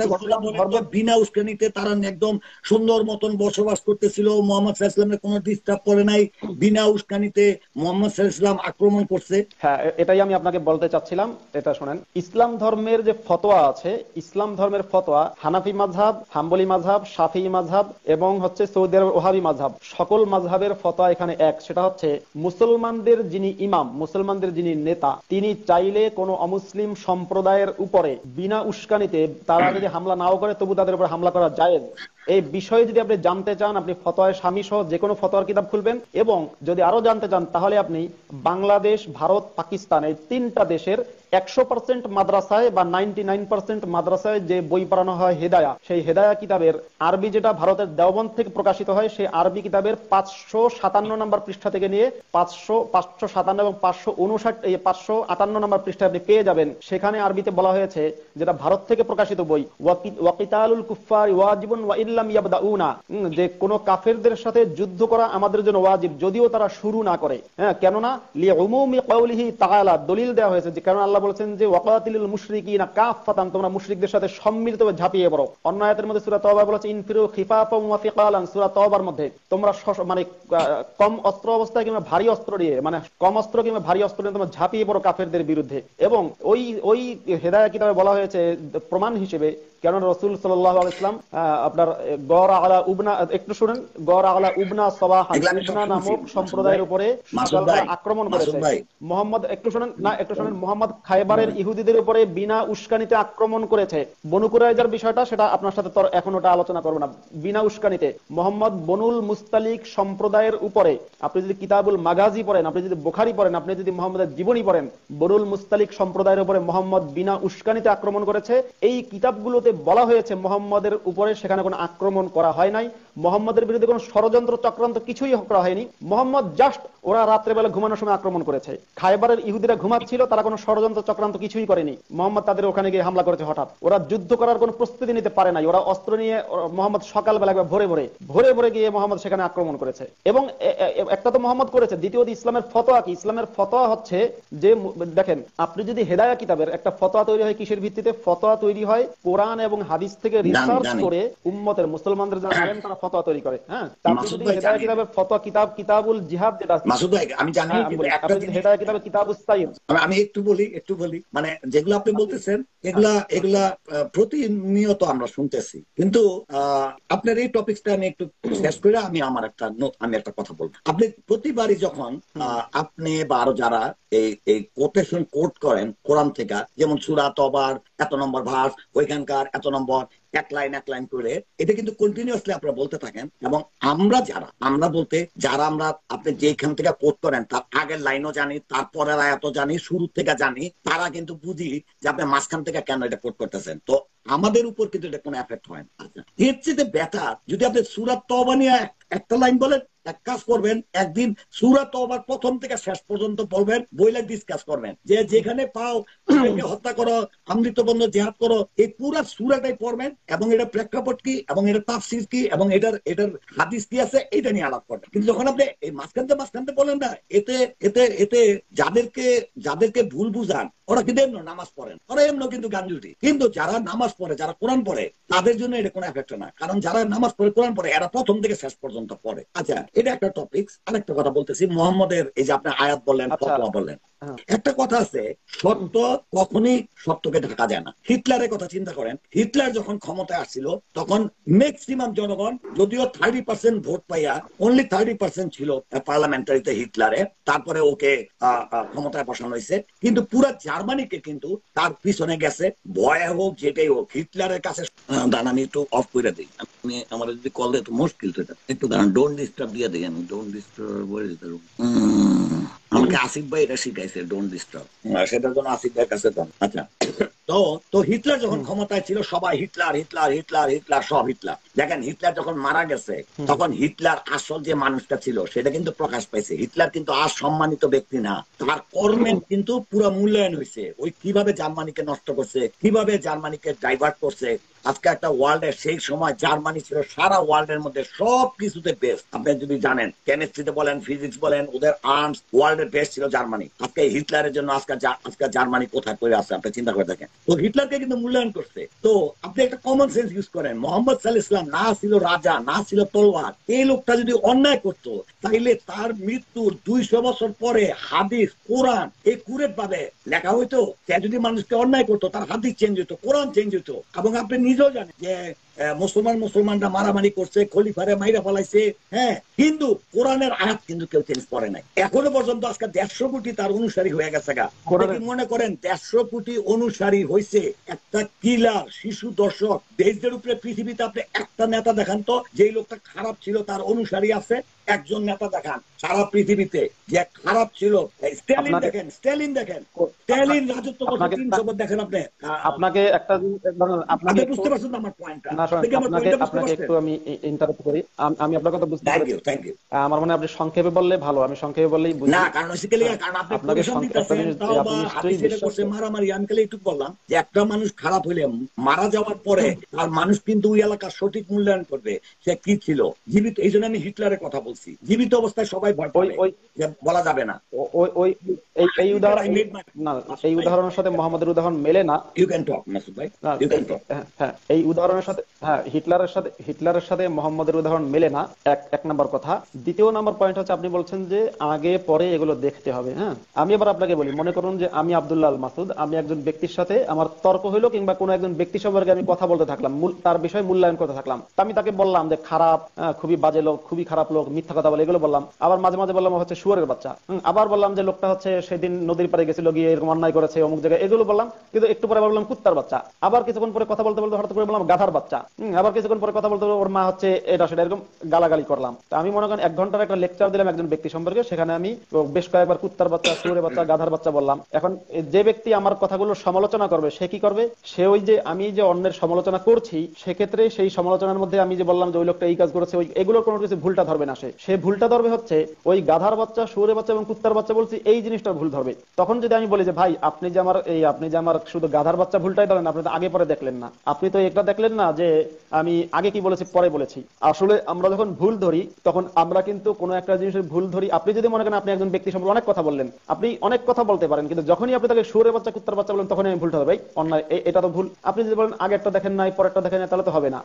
বিনা উস্কানিতে তারা একদম সুন্দর মতন বসবাস করতেছিল, মুহাম্মদ সাল্লাল্লাহু আলাইহি ওয়াসাল্লামের কোনো ডিস্টার্ব করে নাই, বিনা উস্কানিতে মুহাম্মদ সাল্লাল্লাহু আলাইহি ওয়াসাল্লাম আক্রমণ করছে। হ্যাঁ, এটাই আমি আপনাকে বলতে চাচ্ছিলাম। এটা শুনেন, ইসলাম ধর্মের যে ফতোয়া আছে, ইসলাম ধর্মের ফতোয়া হানাফি মাযহাব, হাম্বলি মাযহাব, শাফিঈ মাযহাব এবং হচ্ছে সৌদি আরবের ওহাবি মাযহাব, সকল মাযহাবের ফতোয়া এখানে এক। সেটা হচ্ছে মুসলমানদের যিনি ইমাম, মুসলমানদের যিনি নেতা, তিনি চাইলে কোনো অমুসলিম সম্প্রদায়ের উপরে বিনা উস্কানিতে, তারা যদি হামলা নাও করে তবু তাদের উপর হামলা করা জায়েজ। এই বিষয়ে যদি আপনি জানতে চান, আপনি ফতোয়ায়ে শামী সহ যে কোনো ফতোয়ার কিতাব খুলবেন। এবং যদি আরো জানতে চান তাহলে আপনি বাংলাদেশ, ভারত, পাকিস্তান এই তিনটা দেশের 100% মাদ্রাসায় বা 99% মাদ্রাসায় যে বই পড়ানো হয় হেদায়া, সেই হেদায়া কিতাবের আরবি, যেটা ভারতের দেওবন্দ থেকে প্রকাশিত হয়, সেই আরবি কিতাবের 557 নম্বর পৃষ্ঠা থেকে নিয়ে 557 এবং 558 নম্বর পৃষ্ঠা আপনি পেয়ে যাবেন। সেখানে আরবিতে বলা হয়েছে, যেটা ভারত থেকে প্রকাশিত বই, ওয়াকিতালুল কুফফারি ওয়াজিবুন ওয়া ইল্লাম ইয়াবদাউনা, যে কোন কাফেরদের সাথে যুদ্ধ করা আমাদের জন্য ওয়াজিব যদিও তারা শুরু না করে। হ্যাঁ, কেননা লিউমুমি কাউলিহি তাআলা, দলিল দেওয়া হয়েছে যে কারণ আল্লাহ বলেছেন যে ওয়াকাতিলুল মুশরিকিনা কাফাতান, তোমরা মুশরিকদের সাথে সম্মিলিতভাবে ঝাঁপিয়ে পড়ো। অন্য আয়াতের মধ্যে সূরা তাওবা বলেছে ইনফিরু খিফাফাম ওয়া ফিকালান, সূরা তাওবার মধ্যে তোমরা মানে কম অস্ত্র অবস্থায় কিংবা ভারী অস্ত্র দিয়ে, মানে কম অস্ত্র কিংবা ভারী অস্ত্র দিয়ে তোমরা ঝাঁপিয়ে পড়ো কাফেরদের বিরুদ্ধে। এবং ওই হেদায়া কিতাবে বলা হয়েছে প্রমাণ হিসেবে, কেন রাসূল সাল্লাল্লাহু আলাইহি ওয়াসাল্লাম আপনার গর আলা উবনা, একটু শুনেন, গর আলা উবনা সবাহা, উবনা নামক সম্প্রদায়ের উপরে আক্রমণ করেছে মোহাম্মদ। একটু শুনেন, মোহাম্মদ খায়বারের ইহুদিদের উপরে বিনা উস্কানিতে আক্রমণ করেছে। বনু কুরাইজার বিষয়টা, সেটা আপনার সাথে তো এখন ওটা আলোচনা করব না। বিনা উস্কানিতে মোহাম্মদ বনুল মুস্তালিক সম্প্রদায়ের উপরে, আপনি যদি কিতাবুল মাগাজি পড়েন, আপনি যদি বুখারী পড়েন, আপনি যদি মুহাম্মদের জীবনী পড়েন, বনুল মুস্তালিক সম্প্রদায়ের উপরে মোহাম্মদ বিনা উস্কানিতে আক্রমণ করেছে। এই কিতাবগুলোতে বলা হয়েছে মুহাম্মদের উপরে সেখানে কোনো আক্রমণ করা হয় নাই, মুহাম্মদের বিরুদ্ধে কোনো ষড়যন্ত্র চক্রান্ত কিছুই করা হয়নি। মুহাম্মদ জাস্ট, ওরা রাত্রে বেলা ঘুমানোর সময় আক্রমণ করেছে। খায়বারের ইহুদিরা ঘুমাচ্ছিল, তারা কোনো ষড়যন্ত্র চক্রান্ত কিছুই করেনি। মোহাম্মদ তাদের ওখানে গিয়ে হামলা করেছে হঠাৎ। ওরা যুদ্ধ করার কোনো প্রস্তুতি নিতে পারে নাই। ওরা অস্ত্র নিয়ে মোহাম্মদ সকালবেলা ভোরে ভোরে গিয়ে মোহাম্মদ সেখানে আক্রমণ করেছে। এবং একটা তো মোহাম্মদ করেছে, দ্বিতীয়ত ইসলামের ফতোয়া কি? ইসলামের ফতোয়া হচ্ছে যে দেখেন, আপনি যদি হেদায়া কিতাবের একটা ফতোয়া তৈরি হয় কিসের ভিত্তিতে? ফতোয়া তৈরি হয় কোরআন এবং হাদিস থেকে রিসার্চ করে উম্মতের মুসলমানদের যারা আলেম তারা ফতোয়া তৈরি করে। হ্যাঁ, আপনি যদি হেদায়া কিতাবের ফতোয়া কিতাবুল জিহাদ যেটা আছে, মাসুদ ভাই আমি জানি, কিন্তু একটা জিনিস হেদায়া কিতাবে কিতাবুস সাইয়্যিদ, আমি একটু বলি মানে যেগুলো আপনি বলতেছেন এগুলা প্রতিনিয়ত আমরা শুনতেছি, কিন্তু আপনার এই টপিকটা আমি একটু শেষ করে আমি একটা কথা বলবো। আপনি প্রতিবারই যখন আপনি বা আরো যারা এই কোটেশন কোট করেন কোরআন থেকে, যেমন সূরা তওবার এত নম্বর ভার্স, ওইখানকার এত নম্বর, এক লাইন করে এটা কিন্তু কন্টিনিউয়াসলি আপনারা বলতে থাকেন। এবং আমরা বলতে যারা আমরা আপনি যেখান থেকে কোট করেন তার আগের লাইনও জানি, তারপরের আয়াতও জানি, শুরু থেকে জানি, তারা কিন্তু বুঝি যে আপনি মাঝখান থেকে কেন এটা কোট করতেছেন। তো আমাদের উপর কিন্তু এটা কোনো এফেক্ট হয় না। আচ্ছা, এর চেয়ে বেটার যদি আপনি সূরা তওবা নিয়ে একটা লাইন বলেন, এক কাজ করবেন, একদিন সূরা তওবার প্রথম থেকে শেষ পর্যন্ত বলবেন, বইলে ডিসকাস করবেন, যে যেখানে পাও হত্যা করো, আমৃত্যু জিহাদ করো, এই পুরা সূরাটাই পড়বেন এবং এটা প্রেক্ষাপট কি এবং এটা তাফসীর কি এবং এটার হাদিস কি আছে এটা নিয়ে আলাপ করবেন। কিন্তু যখন আপনি এই মাঝখানতে বলেন না, এতে এতে এতে যাদেরকে ভুল বুঝান ওরা কিন্তু এমন নামাজ পড়েন, ওরা এমন কিন্তু গাঞ্জুটি। কিন্তু যারা নামাজ পড়ে, যারা কোরআন পড়ে, তাদের জন্য এটা কোনো এফেক্ট না, কারণ যারা নামাজ পড়ে কোরআন পড়ে এরা প্রথম থেকে শেষ পর্যন্ত পড়ে। আচ্ছা, এটা একটা টপিক। আরেকটা কথা বলতেছি, মোহাম্মদের এই যে আপনি আয়াত বললেন, ফতোয়া বললেন, একটা কথা আছে, সত্য কখনই সত্যকে ঢাকা যায় না। হিটলারের কথা চিন্তা করেন, হিটলার যখন ক্ষমতায় আসছিল তখন ম্যাক্সিমাম জনগণ, যদিও 30% ভোট পাইয়া অনলি 30% ছিল পার্লামেন্টারিতে হিটলারে, তারপরে ওকে ক্ষমতায় বসানো হয়েছে, কিন্তু পুরা জার্মানিকে কিন্তু তার পিছনে গেছে, ভয় হোক যেটাই হোক হিটলারের কাছে। দাঁড়ান আমি একটু অফ করে দিই, আমি আমার যদি কল দেয় তো মুশকিল তো, একটু দাঁড়ান, ডোন্ট ডিস্টার্ব দিয়ে দিই আমি, ডোন্ট ডিস্টার্ব। আমাকে আসিফ ভাই এটা শিখাইছে, ডোন্ট ডিস্টার্ব, সেটার জন্য আসিফ ভাইয়ের কাছে যান। আচ্ছা, তো হিটলার যখন ক্ষমতায় ছিল সবাই হিটলার হিটলার হিটলার হিটলার সব হিটলার। দেখেন হিটলার যখন মারা গেছে তখন হিটলার আসল যে মানুষটা ছিল সেটা কিন্তু প্রকাশ পাইছে। হিটলার কিন্তু আর সম্মানিত ব্যক্তি না, তার কর্মের কিন্তু পুরো মূল্যায়ন হয়েছে। ওই কিভাবে জার্মানিকে নষ্ট করছে, কিভাবে জার্মানিকে ডাইভার্ট করছে। আজকে একটা ওয়ার্ল্ডের, সেই সময় জার্মানি ছিল সারা ওয়ার্ল্ডের মধ্যে সব কিছুতে বেস্ট। আপনি যদি জানেন, কেমিস্ট্রিতে বলেন, ফিজিক্স বলেন, ওদের আর্মস ওয়ার্ল্ডের বেস্ট ছিল জার্মানি। আজকে হিটলারের জন্য আজকে জার্মানি কোথায় পড়ে আছে আপনি চিন্তা করে দেখেন। তো হিটলারকে কিন্তু মূল্যায়ন করছে। তো আপনি একটা কমন সেন্স ইউজ করেন, মোহাম্মদ সাল্লাল্লাহু আলাইহি ওয়াসাল্লাম না ছিল রাজা, না ছিল তলোয়ার, এই লোকটা যদি অন্যায় করতো তাইলে তার মৃত্যুর 200 বছর পরে হাদিস কোরআন একুরেট ভাবে লেখা হইতো। সে যদি মানুষকে অন্যায় করতো তার হাদিস চেঞ্জ হইতো, কোরআন চেঞ্জ হইতো। এবং আপনি নিজেও জানেন যে মুসলমানরা মারামারি করছে, খলিফারে মাইরা ফলাইছে, হ্যাঁ, কিন্তু কোরআনের আয়াত কিন্তু কেউ চেঞ্জ করে নাই এখনো পর্যন্ত। আজকে 150 কোটি তার অনুসারী হয়ে গেছে গা। মনে করেন 150 কোটি অনুসারী হয়েছে একটা কিলার শিশু দর্শক। দেশদের উপরে পৃথিবীতে আপনি একটা নেতা দেখান তো যেই লোকটা খারাপ ছিল তার অনুসারী আছে, একজন নেতা দেখান সারা পৃথিবীতে যে খারাপ ছিল। স্ট্যালিন দেখেন, স্ট্যালিন রাজত্ব করতে 300 বছর দেখেন আপনি। আপনাকে একটা আপনাকে বুঝতে পারছেন আমার পয়েন্টটা? আপনাকে একটু আমি ইন্টারাপ্ট করি, আমি আপনার কথা বুঝতে পারছি। Thank you. আমার মনে আপনি সংক্ষেপে বললে ভালো, আমি সংক্ষেপে বললেই বুঝি না, কারণ আপনি পরিশ্রম দিতেছেন, তাও বা আপনি যেটা করছে মারামারি। আমি খালি একটু বললাম যে একটা মানুষ খারাপ হইলে মারা যাওয়ার পরে আর মানুষ কিন্তু ওই এলাকার সঠিক মূল্যায়ন করবে সে কি ছিল জীবিত। এই জন্য আমি হিটলারের কথা বলছি, জীবিত অবস্থায় সবাই ভয় পাবে, বলা যাবে না। এই উদাহরণের সাথে মোহাম্মদের উদাহরণ মেলে না। ইউ ক্যান টক মাসুদ ভাই, ইউ ক্যান টক। হ্যাঁ, এই উদাহরণের সাথে হিটলারের সাথে মোহাম্মদের উদাহরণ মেলে না, এক নাম্বার কথা। দ্বিতীয় নাম্বার পয়েন্ট হচ্ছে আপনি বলছেন যে আগে পরে এগুলো দেখতে হবে। হ্যাঁ, আমি এবার আপনাকে বলি, মনে করুন যে আমি আব্দুল্লাহ আল মাসুদ, আমি একজন ব্যক্তির সাথে আমার তর্ক হইলো কিংবা কোনো একজন ব্যক্তি সম্পর্কে আমি কথা বলতে থাকলাম, তার বিষয়ে মূল্যায়ন করতে থাকলাম। আমি তাকে বললাম যে খারাপ, খুবই বাজে লোক, খুবই খারাপ লোক, মিথ্যা কথা বলে, এগুলো বললাম। আবার মাঝে মাঝে বললাম হচ্ছে শুয়োরের বাচ্চা। আবার বললাম যে লোকটা হচ্ছে সেদিন নদীর পাড়ে গেছিল, গিয়ে এরকম অন্যায় করেছে অমুক জায়গায়, এগুলো বললাম। কিন্তু একটু পরে বললাম কুত্তার বাচ্চা। আবার কিছুক্ষণ পরে কথা বলতে বলতে হঠাৎ করে বললাম গাধার বাচ্চা। আবার কিছুক্ষণ পরে কথা বলতে ওর মা হচ্ছে এটা সেটা, এরকম গালাগালি করলাম। তো আমি মনে করেন 1 ঘন্টার একটা লেকচার দিলাম একজন ব্যক্তি সম্পর্কে, সেখানে আমি বেশ কয়েকবার কুত্তার বাচ্চা, শুয়োরের বাচ্চা, গাধার বাচ্চা বললাম। এখন যে ব্যক্তি আমার কথাগুলো সমালোচনা করবে সে কি করবে? সে ওই যে আমি যে অন্যের সমালোচনা করছি সেক্ষেত্রে সেই সমালোচনার মধ্যে আমি যে বললাম যে ওই লোকটা এই কাজ করেছে, এগুলোর কোনো কিছু ভুলটা ধরবে না সে। সে ভুলটা ধরবে হচ্ছে ওই গাধার বাচ্চা, শুয়োরের বাচ্চা এবং কুত্তার বাচ্চা বলছি এই জিনিসটা ভুল ধরবে। তখন যদি আমি বলি যে ভাই আপনি যে আমার শুধু গাধার বাচ্চা ভুলটাই ধরেন, আপনি তো আগে পরে দেখলেন না, আপনি তো এটা দেখলেন না যে আমি আগে কি বলেছি পরে বলেছি। আসলে আমরা যখন ভুল ধরি তখন আমরা কিন্তু কোনো একটা জিনিসের ভুল ধরি। আপনি যদি মনে করেন আপনি একজন ব্যক্তি সম্পর্কে অনেক কথা বললেন, আপনি অনেক কথা বলতে পারেন, কিন্তু যখনই আপনি তাকে শুয়োরের বাচ্চা কুত্তার বাচ্চা বলেন তখনই আমি ভুলটা হবে, ভাই অন্যায়, এটা তো ভুল। আপনি যদি বলেন আগেরটা দেখেন নাই পরেরটা দেখেন নাই তাহলে তো হবে না।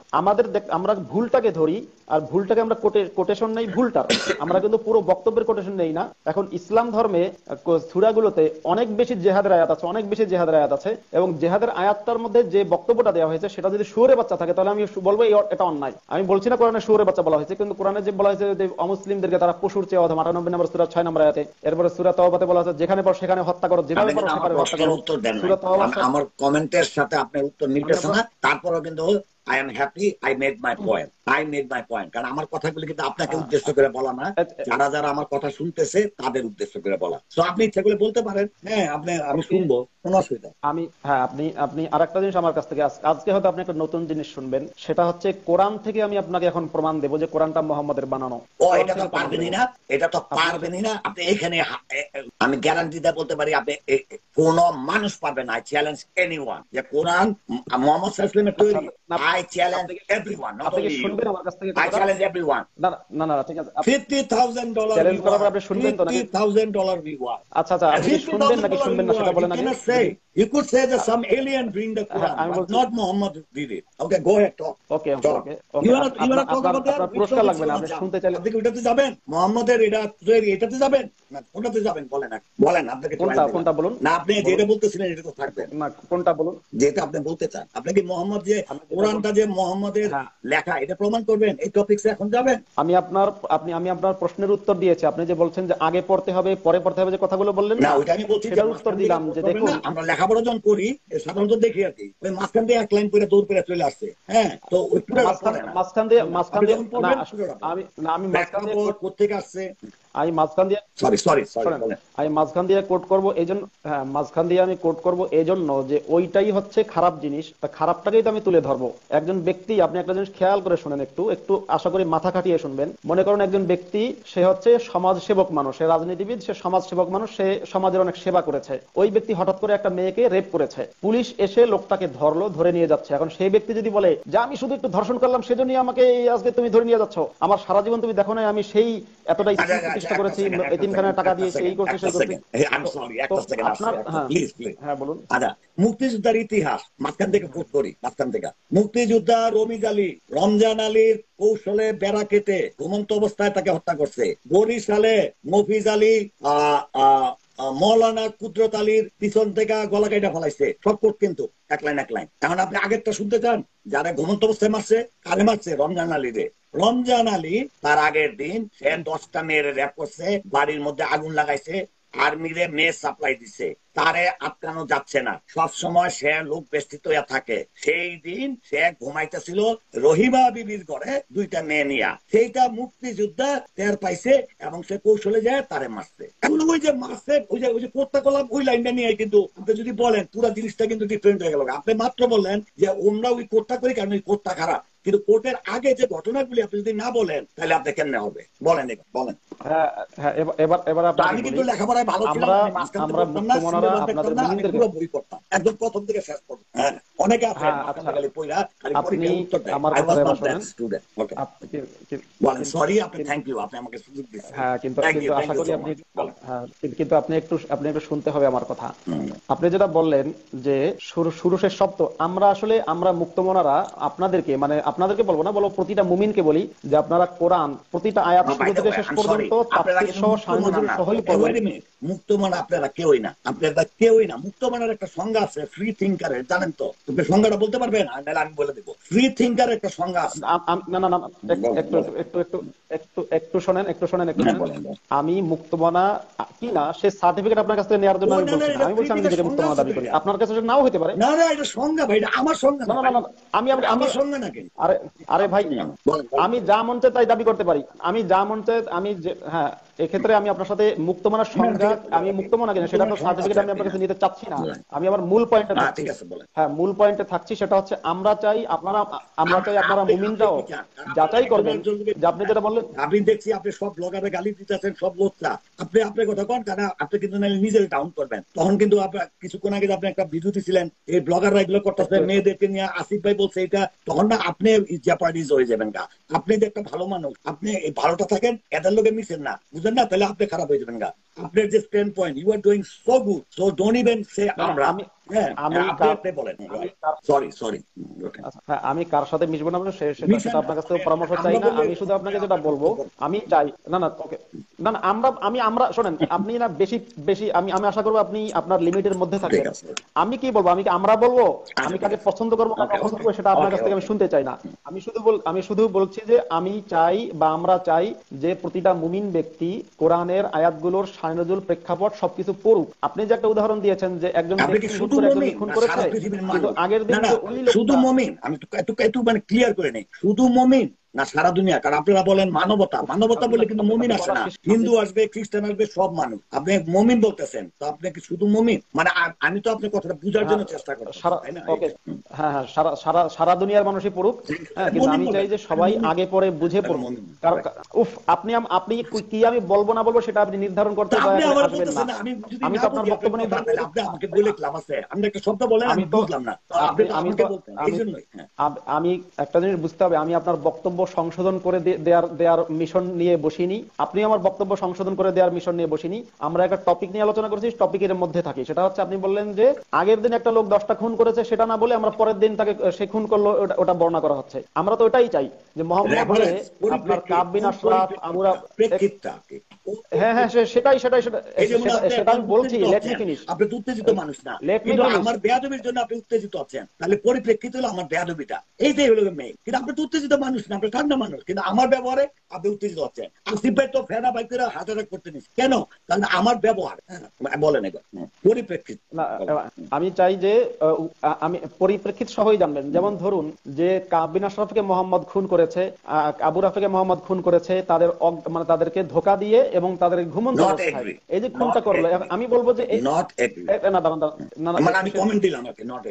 আমরা ভুলটাকে ধরি আর ভুলটাকে আমরা কোটেশন নেই ভুলটার, আমরা কিন্তু পুরো বক্তব্যের কোটেশন নেই না। এখন ইসলাম ধর্মে সূরাগুলোতে অনেক বেশি জেহাদের আয়াত আছে, অনেক বেশি জেহাদের আয়াত আছে, এবং জেহাদের আয়াতটার মধ্যে যে বক্তব্যটা দেওয়া হয়েছে সেটা যদি শুয়োরের বাচ্চা থাকে তাহলে আমি বলবো এটা অন্যায়। আমি বলছি না কোরআনে শুয়োরের বাচ্চা বলা হয়েছে, কিন্তু কোরআনে যে বলা হয়েছে যে অমুসলিমদেরকে তারা পশুর চেয়ে অধম, 98 নম্বর সূরা 6 নম্বর আয়াতে। এরপরে সূরা তওবাতে বলা হয়েছে যেখানে পারো সেখানে হত্যা করো, যেভাবে পারো সেখানে হত্যা করো। উত্তর দেন সূরা তওবা আমার কমেন্টের সাথে আপনার উত্তর মিলতেছে না, তারপরেও কিন্তু I am happy I made my point. কারণ আমার কথাগুলো কিন্তু আপনাকে উদ্দেশ্য করে বলা না, যারা যারা আমার কথা শুনতেছে তাদের উদ্দেশ্য করে বলা। তো আপনি সেগুলো বলতে পারেন, হ্যাঁ আমি শুনবো, কোনো অসুবিধা। আপনি আরেকটা জিনিস আমার কাছ থেকে আজকে হয়তো আপনি একটা নতুন জিনিস শুনবেন, সেটা হচ্ছে কোরআন থেকে আমি আপনাকে এখন প্রমাণ দেবো যে কোরআনটা মুহাম্মাদের বানানো। এটা তো পারবেনই না, এটা তো পারবেনই না আপনি। এখানে আমি গ্যারান্টি দিয়ে বলতে পারি আপনি কোন মানুষ পারবে না। আই চ্যালেঞ্জ এনিওয়ান যে কোরআন মুহাম্মদ সাল্লাল্লাহু আলাইহি ওয়াসাল্লামের তৈরি। I challenge everyone, not only you. I challenge everyone. না ঠিক আছে, $50,000 চ্যালেঞ্জ করার পর আপনি শুনবেন তো নাকি? $50,000 reward. আচ্ছা আপনি শুনবেন নাকি শুনবেন না সেটা বলেন আগে। You could say that some alien bring the Quran, but not Muhammad did it. Okay, go ahead, talk. Okay. You wanna talk about that? পুরস্কার লাগবে না, আপনি শুনতে চাইলে আপনি ওটাতে যাবেন, মুহাম্মাদের এটাতে যাবেন না ওটাতে যাবেন, বলেন আপনাকে কোনটা বলুন না, আপনি যেটা বলতেছিলেন এটা তো থাকবেন না, কোনটা বলুন যেটা আপনি বলতে চান। আপনি কি মুহাম্মদ যে কোরআনটা যে মুহাম্মাদের লেখা এটা প্রমাণ করবেন, এই টপিকসে এখন যাবেন? আমি আপনার প্রশ্নের উত্তর দিয়েছি। আপনি যে বলছেন যে আগে পড়তে হবে পরে পড়তে হবে যে কথাগুলো বললেন না, ওইটা আমি বলছি সেটার উত্তর দিলাম যে দেখুন আমরা লেখাপড়া যখন করি সাধারণত দেখি আর কি ওই মাঝখান দিয়ে এক লাইন করে দৌড় করে চলে আসছে। হ্যাঁ, তো ওই মাঝখান দিয়ে আমি কোত্থেকে আসছে আমি মাঝখান দিয়ে কোট করবো এইজন্য, হ্যাঁ মাঝখান দিয়ে আমি কোট করবো এইজন্য যে ওইটাই হচ্ছে খারাপ জিনিস, তা খারাপটাকেই তো আমি তুলে ধরবো। একজন ব্যক্তি, আপনি একটা জিনিস খেয়াল করে শুনেন, একটু আশা করি মাথা খাটিয়ে শুনবেন। মনে করেন একজন ব্যক্তি, সে হচ্ছে সমাজ সেবক মানুষ, সে রাজনীতিবিদ, সে সমাজ সেবক মানুষ, সে সমাজের অনেক সেবা করেছে। ওই ব্যক্তি হঠাৎ করে একটা মেয়েকে রেপ করেছে, পুলিশ এসে লোকটাকে ধরলো, ধরে নিয়ে যাচ্ছে। এখন সেই ব্যক্তি যদি বলে যে আমি শুধু একটু ধর্ষণ করলাম সেজন্যই আমাকে আজকে তুমি ধরে নিয়ে যাচ্ছ, আমার সারা জীবন তুমি দেখো না আমি সেই এতটাই প্রতিষ্ঠা করেছি, এতিমখানায় টাকা দিয়েছি, এই করছি সেই করছি। হ্যাঁ বলুন। আচ্ছা, মুক্তিযোদ্ধার ইতিহাস মাঝখান থেকে কোট করি, মাঝখান থেকে মুক্তিযোদ্ধা রমজান আলীর কৌশলে বেড়া কেটে ঘুমন্ত অবস্থায় তাকে হত্যা করছে। বরিশালে মফিজ আলী মৌলানা কুদরত আলীর পিছন থেকে গলা কেটে ফেলাইছে। সব কোট কিন্তু এক লাইন। এখন আপনি আগেরটা শুনতে চান? যারা ঘুমন্ত অবস্থায় মারছে, কারে মারছে? রমজান আলীরে। রমজান আলী তার আগের দিন সে 10টা মেয়ের র্যাপ করছে, বাড়ির মধ্যে আগুন লাগাইছে, আর্মিরে মেয়ে সাপ্লাই দিছে, তারে আটকানো যাচ্ছে না, সব সময় সে লোক বেষ্টিত হইয়া থাকে। সেই দিন সে ঘুমাইতেছিল রহিমা বিবির ঘরে 2টা মেয়ে নিয়া, সেইটা মুক্তিযোদ্ধা টের পাইছে এবং সে কৌশলে যায় তারে মারছে। এখন ওই যে মারছে, ওই যে কোটটা করলাম ওই লাইনটা নিয়ে, কিন্তু আপনি যদি বলেন পুরো জিনিসটা কিন্তু ডিফারেন্ট হয়ে গেল। আপনি মাত্র বললেন যে আমরা ওই কোটটা করি কারণ ওই কোটটা খারাপ, কিন্তু কোর্টের আগে যে ঘটনাগুলি আপনি যদি না বলেন তাহলে আপনি কেমনে হবে বলেন? এবার আমি কিন্তু লেখাপড়ায় ভালো ছিলাম, বই পড়তাম একদম প্রথম থেকে শেষ পর্যন্ত। অনেকে আছে পড়া খালি পরীক্ষার উত্তর দেয়। সরি, আপনি থ্যাংক ইউ, আপনি আমাকে সুযোগ দিয়েছেন। হ্যাঁ, কিন্তু আশা করি কিন্তু আপনি একটু শুনতে হবে আমার কথা। আপনি যেটা বললেন যে শুরু শেষ শব্দ, আমরা মুক্তমনারা আপনাদেরকে বলবো না, বলো প্রতিটা মুমিনকে বলি যে আপনারা কোরআন প্রতিটা আয়াত শুরু থেকে শেষ পর্যন্ত তাফসীর সহ সানজুল সহই পড়বেন। মুক্তমনা আপনারা কেউই না, মুক্তমনার একটা সংজ্ঞা আছে ফ্রি থিঙ্কারের, জানেন তো? তুমি সংজ্ঞাটা বলতে পারবেন? আমি বলে দেবো। ফ্রি থিঙ্কারের একটা সংজ্ঞা আছে। না, একটু শোনেন। আমি মুক্তমনা কি না সে সার্টিফিকেট আপনার কাছ থেকে নেওয়ার জন্য আমি বলছি না। আমি বলছি আমি নিজেকে মুক্তমনা দাবি করি, আপনার কাছে নাও হতে পারে। না, এটা সংজ্ঞা ভাই, এটা আমার সংজ্ঞা। না, আমার সংজ্ঞা নাকি? আরে ভাই, আমি যা মন চায় তাই দাবি করতে পারি। আমি যা মন চায় হ্যাঁ এক্ষেত্রে আমি আপনার সাথে মুক্তমনার সংজ্ঞা, আমি মুক্তমনা কিনা সেটা তো সার্টিফিকেট আমি আপনার কাছে নিতে চাচ্ছি না, আমি আবার মূল পয়েন্টে থাকছি। হ্যাঁ, মূল পয়েন্টে থাকছি, সেটা হচ্ছে আমরা চাই আপনারা মুমিনরাও যাচাই করবেন যে আপনি যেটা বললেন। আপনি দেখছি আপনি সব ব্লগারে গালি দিতেছেন, সব লোকটা আপনি আপনার কথা কন, কারণ আপনি কিন্তু নিজের ডাউন করবেন। তখন কিন্তু আপনার কিছুক্ষণ আগে আপনি একটা ভিডিও দিছিলেন, এই ব্লগাররা এগুলো করতেছে, মেয়েদেরকে নিয়ে আসিফ ভাই বলছে এটা, তখন না আপনি জ্যাপার্ডিজ হয়ে যাবেন গা। আপনি যে একটা ভালো মানুষ, আপনি এই ভালোটা থাকেন, এদের লোকে মিশেন না, বুঝলেন না, তাহলে আপনি খারাপ হয়ে যাবেন গা। আপনার যে standpoint, you are doing so good, so don't even say আমরা। আমি কার সাথে মিশবো না সেটা আপনার কাছ থেকে পরামর্শ চাই না। আমি শুধু আপনাকে যেটা বলবো, আমি চাই না না ওকে না না আমরা শোনেন, আপনি না বেশি বেশি আমি আশা করবো আপনি আপনার লিমিটের মধ্যে থাকবেন। আমি কি বলবো, আমরা বলবো, আমি কাকে পছন্দ করবো না পছন্দ করবো সেটা আপনার কাছ থেকে আমি শুনতে চাই না। আমি শুধু বলছি যে আমি চাই বা আমরা চাই যে প্রতিটা মুমিন ব্যক্তি কোরআনের আয়াতগুলোর শানে-নজুল প্রেক্ষাপট সবকিছু পড়ুক। আপনি যে একটা উদাহরণ দিয়েছেন যে একজন খুন করেছে, কিন্তু আগের দিন ওই শুধু মুমিন, আমি একটু মানে ক্লিয়ার করে নেই, শুধু মুমিন না সারা দুনিয়া? কারণ আপনারা বলেন মানবতা, মানবতা বলে কিন্তু মুমিন আসে না, হিন্দু আসবে, খ্রিস্টান আসবে, সব মানুষ। আপনি মুমিন বলতেছেন, তো আপনি কি শুধু মুমিন? মানে আমি তো আপনার কথাটা বুঝার জন্য চেষ্টা করছি। হ্যাঁ হ্যাঁ, সারা দুনিয়ার মানুষই পড়ুক, কিন্তু আমি চাই যে সবাই আগে পরে বুঝে পড়ুন। আপনি কি আমি বলবো না বলবো সেটা আপনি নির্ধারণ করতে আসবেন না। আমি তো আপনার বক্তব্য নিয়ে আপনি আমাকে বলে ক্লাস আছে, আমি একটা শব্দ বলেন, আমি বুঝলাম না, আমি একটা জিনিস বুঝতে হবে, আমি আপনার বক্তব্য সংশোধন করে দেওয়ার মিশন নিয়ে বসিনি, আপনি আমার বক্তব্য সংশোধন করে দেওয়ার মিশন নিয়ে বসিনি। আমরা একটা টপিক নিয়ে আলোচনা করছি, টপিকের মধ্যে থাকি। সেটা হচ্ছে আপনি বললেন যে আগের দিন একটা লোক 10টা খুন করেছে, সেটা না বলে আমরা পরের দিন তাকে সে খুন করলো ওটা বর্ণনা করা হচ্ছে। আমরা তো ওটাই চাই যে মোহাম্মদ আপনার কাব বিন আশরাফ, আবুরা, হ্যাঁ হ্যাঁ সেটাই সেটা আমি বলছি। Let me finish. আপনি উত্তেজিত মানুষ না, কিন্তু আমার বেয়াদবির জন্য আপনি উত্তেজিত আছেন, তাহলে পরিপ্রেক্ষিত হলো আমার বেয়াদবিটা, এইটাই হলো মেয়ে। কিন্তু আপনি তো উত্তেজিত মানুষ না, আপনি ঠান্ডা মানুষ, কিন্তু আমার ব্যবহারে আপনি উত্তেজিত হচ্ছেন। আসিফ ভাই তো ফেরা বাইকেরা হাজার করতে নিস কেন? কারণ আমার ব্যবহার। বলেন এবার পরিপ্রেক্ষিত। আমি চাই যে আমি পরিপ্রেক্ষিত সহই জানবেন। যেমন ধরুন যে কাব বিন আশরাফকে মোহাম্মদ খুন করেছে, আবু রাফিকে মোহাম্মদ খুন করেছে, মানে তাদেরকে ধোঁকা দিয়ে এবং তাদের ঘুমন্ত অবস্থায় এই যে খুনটা করলো, আমি বলবো যে আমি কমেন্ট দিলাম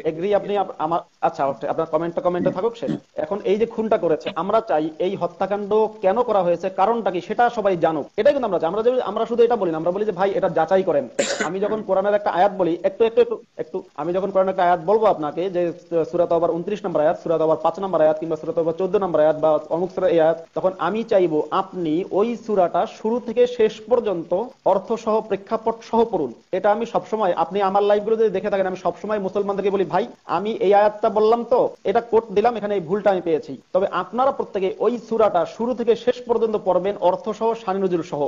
এগ্রি আপনি আমার, আচ্ছা আপনার কমেন্টে থাকুক। সে এখন এই যে খুনটা করেছে, আমরা চাই এই হত্যাকাণ্ড কেন করা হয়েছে, কারণটা কি, সেটা সবাই জানুক। এটাই কিন্তু আমরা চাই। আমরা শুধু এটা বলি না, আমরা বলি যে ভাই এটা যাচাই করেন। আমি যখন কোরআনের একটা আয়াত বলি, একটু আমি যখন কোরআনের একটা আয়াত বলবো আপনাকে, যে সূরা তাওবার 29 নম্বর আয়াত, সূরা তাওবার 5 নম্বর আয়াত, কিংবা সূরা তাওবার 14 নম্বর আয়াত, বা অমুক সূরা এই আয়াত, তখন আমি চাইবো আপনি ওই সূরাটা শুরু থেকে শেষ পর্যন্ত অর্থ সহ প্রেক্ষাপট সহ পড়ুন। এটা আমি সবসময়, আপনি আমার লাইভগুলো যদি দেখে থাকেন, আমি সবসময় মুসলমানদেরকে বলি ভাই আমি এই আয়াতটা বললাম তো, এটা কোট দিলাম, এখানে এই ভুলটা আমি পেয়েছি। তবে আপনারা প্রত্যেকে ওই সূরাটা শুরু থেকে শেষ পর্যন্ত পড়বেন, অর্থ সহ, শানি নজরুল সহ।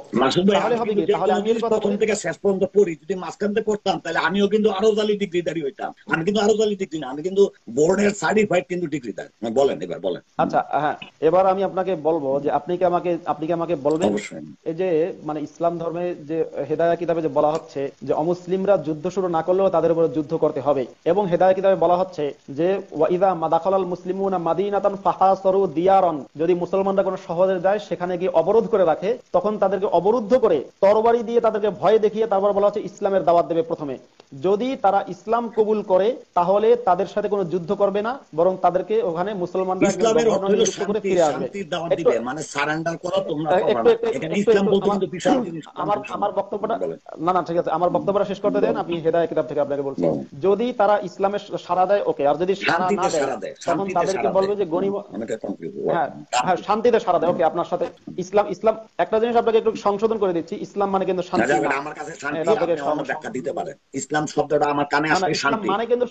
তাহলে হবে কি, তাহলে আমি প্রথম থেকে শেষ পর্যন্ত পড়ি, যদি মাঝখান থেকে পড়তাম তাহলে আমিও কিন্তু আরো জালি ডিগ্রিধারী হইতাম। আমি কিন্তু আরো জালি ডিগ্রি না, আমি কিন্তু বোর্ডের সার্টিফাইড কিন্তু ডিগ্রিধারী। বলেন এবার বলেন। আচ্ছা হ্যাঁ, এবার আমি আপনাকে বলবো যে আপনি কি আমাকে বলবেন, এই যে মানে ইসলাম ধর্মে যে হেদায়া কিতাবে যে বলা হচ্ছে যে অমুসলিমরা যুদ্ধ শুরু না করলেও তাদের উপরে যুদ্ধ করতে হবে, এবং হেদায়া কিতাবে বলা হচ্ছে যে ওয়াইদা মাদাখালাল মুসলিমুনা মাদিনাতান ফাহাসারু দিয়ারান, যদি মুসলমানরা কোনো শহরে যায় সেখানে গিয়ে অবরোধ করে রাখে, তখন তাদেরকে অবরুদ্ধ করে তরবারি দিয়ে তাদেরকে ভয় দেখিয়ে তারপর বলা হচ্ছে ইসলামের দাওয়াত দেবে প্রথমে। যদি তারা ইসলাম কবুল করে তাহলে তাদের সাথে কোনো যুদ্ধ করবে না, বরং তাদেরকে ওখানে মুসলমানরা ইসলামের অর্থ হলো শান্তি, শান্তির দাওয়াত দিবে, মানে সারেন্ডার করো তোমরা করবে না। এখানে ইসলাম বলতে কিন্তু বিশাল জিনিস। আমার বক্তব্যটা না ঠিক আছে, আমার বক্তব্যটা শেষ করতে দেন। আপনি হেদায়া কিতাব থেকে আপনাকে বলছি, যদি তারা ইসলামের সাড়া দেয় ওকে, আর যদি সাড়া না দেয় তখন তাদেরকে বলবে যে হ্যাঁ শান্তিতে সাড়া দেয় ওকে, আপনার সাথে ইসলাম একটা জিনিস আপনাকে একটু সংশোধন করে দিচ্ছি, ইসলাম মানে কিন্তু শান্তি না। আমার কাছে শান্তি আপনি ব্যাখ্যা দিতে পারেন। ইসলাম শব্দটা আমার কানে আসলে শান্তি,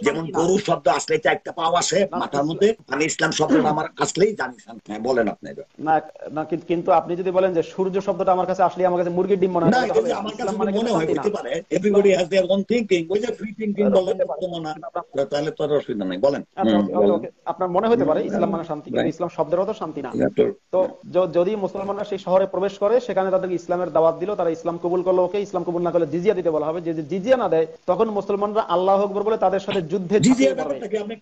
যেমন গরু শব্দ আসলে চারটা পাও আসে মাথার মধ্যে, আমি ইসলাম শব্দটা আমার আসলেই জানি শান্তি। বলেন আপনি না, কিন্তু আপনি যদি বলেন যে সূর্য শব্দটা আমার কাছে আসলে আমার কাছে মুরগির ডিম মনে হয়, আমার কাছে মনে হয় হতে পারে everybody has their own thinking, ওই যে ফ্রি থিংকিং বলেন না, তাহলে তো অসুবিধা নাই। বলেন আপনার মনে হতে পারে ইসলাম মানে শান্তি, ইসলাম শব্দের অর্থ শান্তি না। তো যদি মুসলমানরা সেই শহরে প্রবেশ করে, সেখানে তাদেরকে ইসলামের দাওয়াত দিল, তারা ইসলাম কবুল করলো, ওকে, ইসলাম কবুল না করলে জিজিয়া দিতে বলা হবে। যে জিজিয়া না দেয়, তখন মুসলমানরা আল্লাহ আকবার বলে তাদের সাথে যুদ্ধে ঝাঁপিয়ে পড়বে।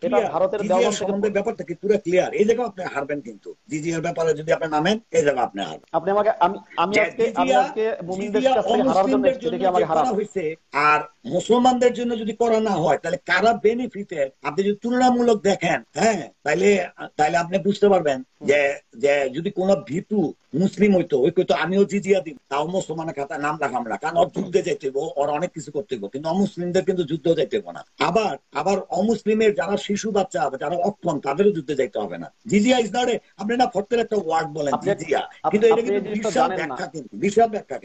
এটা ভারতের দেওবন্দ থেকে ব্যাপারটা কি পুরো ক্লিয়ার? এই জায়গায় আপনি হারবেন, কিন্তু জিজিয়ার ব্যাপারে যদি আপনি নামেন এই জায়গায় আপনি হারবেন। আপনি আমাকে আমি আজকে মুমিনদের কাছ থেকে হারার জন্য এসেছি, দেখি আমাকে হারান। আর মুসলমানদের জন্য যদি করা না হয়, তাহলে কারা বেনিফিটের আপনি যদি তুলনামূলক দেখেন, হ্যাঁ, তাইলে আপনি বুঝতে পারবেন যে যদি কোন ভীতু মুসলিম হইতো, ওই কইতো আমিও জিজিয়া দিব, তাও মুসলমানের খাতায় নাম রাখাম না, কারণ ওর যুদ্ধে যাইতে হইব, ওর অনেক কিছু করতে হইব। কিন্তু অমুসলিমদের কিন্তু যুদ্ধ যাইতে হইব না। আবার অমুসলিমের যারা শিশু বাচ্চা হবে, যারা অক্ষম, তাদেরও যুদ্ধে যাইতে হবে না। জিজিয়া ইজ নট আপনি না ফটের একটা ওয়ার্ড বলেন জিজিয়া, কিন্তু এটা কিন্তু বিশাল ব্যাখ্যা, কিন্তু বিশাল ব্যাখ্যা।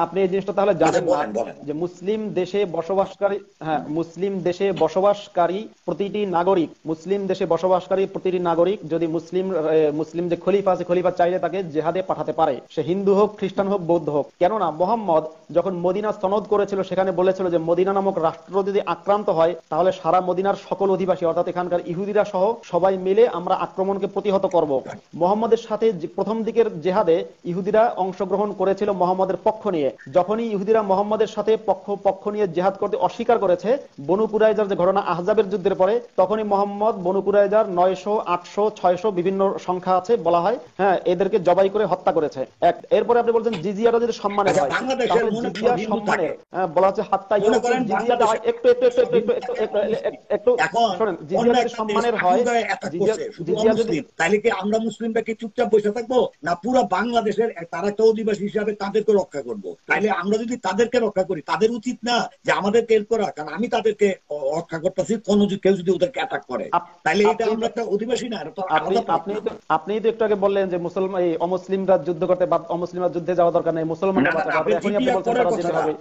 আপনি এই জিনিসটা তাহলে জানেন না যে মুসলিম দেশে বসবাসকারী, হ্যাঁ, মুসলিম দেশে বসবাসকারী প্রতিটি নাগরিক, মুসলিম দেশে বসবাসকারী প্রতিটি নাগরিক যদি মুসলিম যে খলিফা আছে, খলিফা চাইলে তাকে জেহাদে পাঠাতে পারে, সে হিন্দু হোক, খ্রিস্টান হোক, বৌদ্ধ হোক। কেননা মোহাম্মদ যখন মদিনা সনদ করেছিল, সেখানে বলেছিল যে মদিনা নামক রাষ্ট্র যদি আক্রান্ত হয়, তাহলে সারা মদিনার সকল অধিবাসী, অর্থাৎ এখানকার ইহুদিরা সহ সবাই মিলে আমরা আক্রমণকে প্রতিহত করব। মোহাম্মদের সাথে প্রথম দিকের জেহাদে ইহুদিরা অংশগ্রহণ করেছিল মোহাম্মদের পক্ষ নিয়ে। যখনই ইহুদিরা মোহাম্মদের সাথে পক্ষ নিয়ে জেহাদ করতে অস্বীকার করেছে, বনু কুরাইজার যে ঘটনা আহজাবের যুদ্ধের পরে, তখনই মোহাম্মদ বনু কুরাইজার 900, 800, 600 বিভিন্ন সংখ্যা আছে বলা হয়, হ্যাঁ, এদেরকে জবাই করে হত্যা করেছে। এরপরে আপনি বলছেন জিজিয়াটা যদি সম্মানের হয়, তাহলে জিজিয়া সম্মানের, বলা হচ্ছে হাত্তা জিজিয়াটা একটু শোনেন, জিজিয়া যদি সম্মানের হয়, জিজিয়া যদি, তাহলে কি আমরা মুসলিমরা কি চুপচাপ বসে থাকবো? না পুরো বাংলাদেশের তারা একটা অধিবাসী হিসাবে তাদেরকে রক্ষা করব? তাইলে আমরা যদি তাদেরকে রক্ষা করি, তাদের উচিত না যে আমাদেরকে হেল্প করা? কারণ আমি তাদেরকে রক্ষা করতেছি, কেউ যদি ওদেরকে অ্যাটাক করে, তাহলে এটা আমরা একটা অধিবাসী না? আপনি তো একটু আগে বললেন যে মুসলমান অমুসলিমরা যুদ্ধ করতে বা অমুসলিমরা যুদ্ধে যাওয়া দরকার নেই, মুসলমানরা বাঁচা যাবে। এখনই আপনি বলছেন তারা যেতে হবে।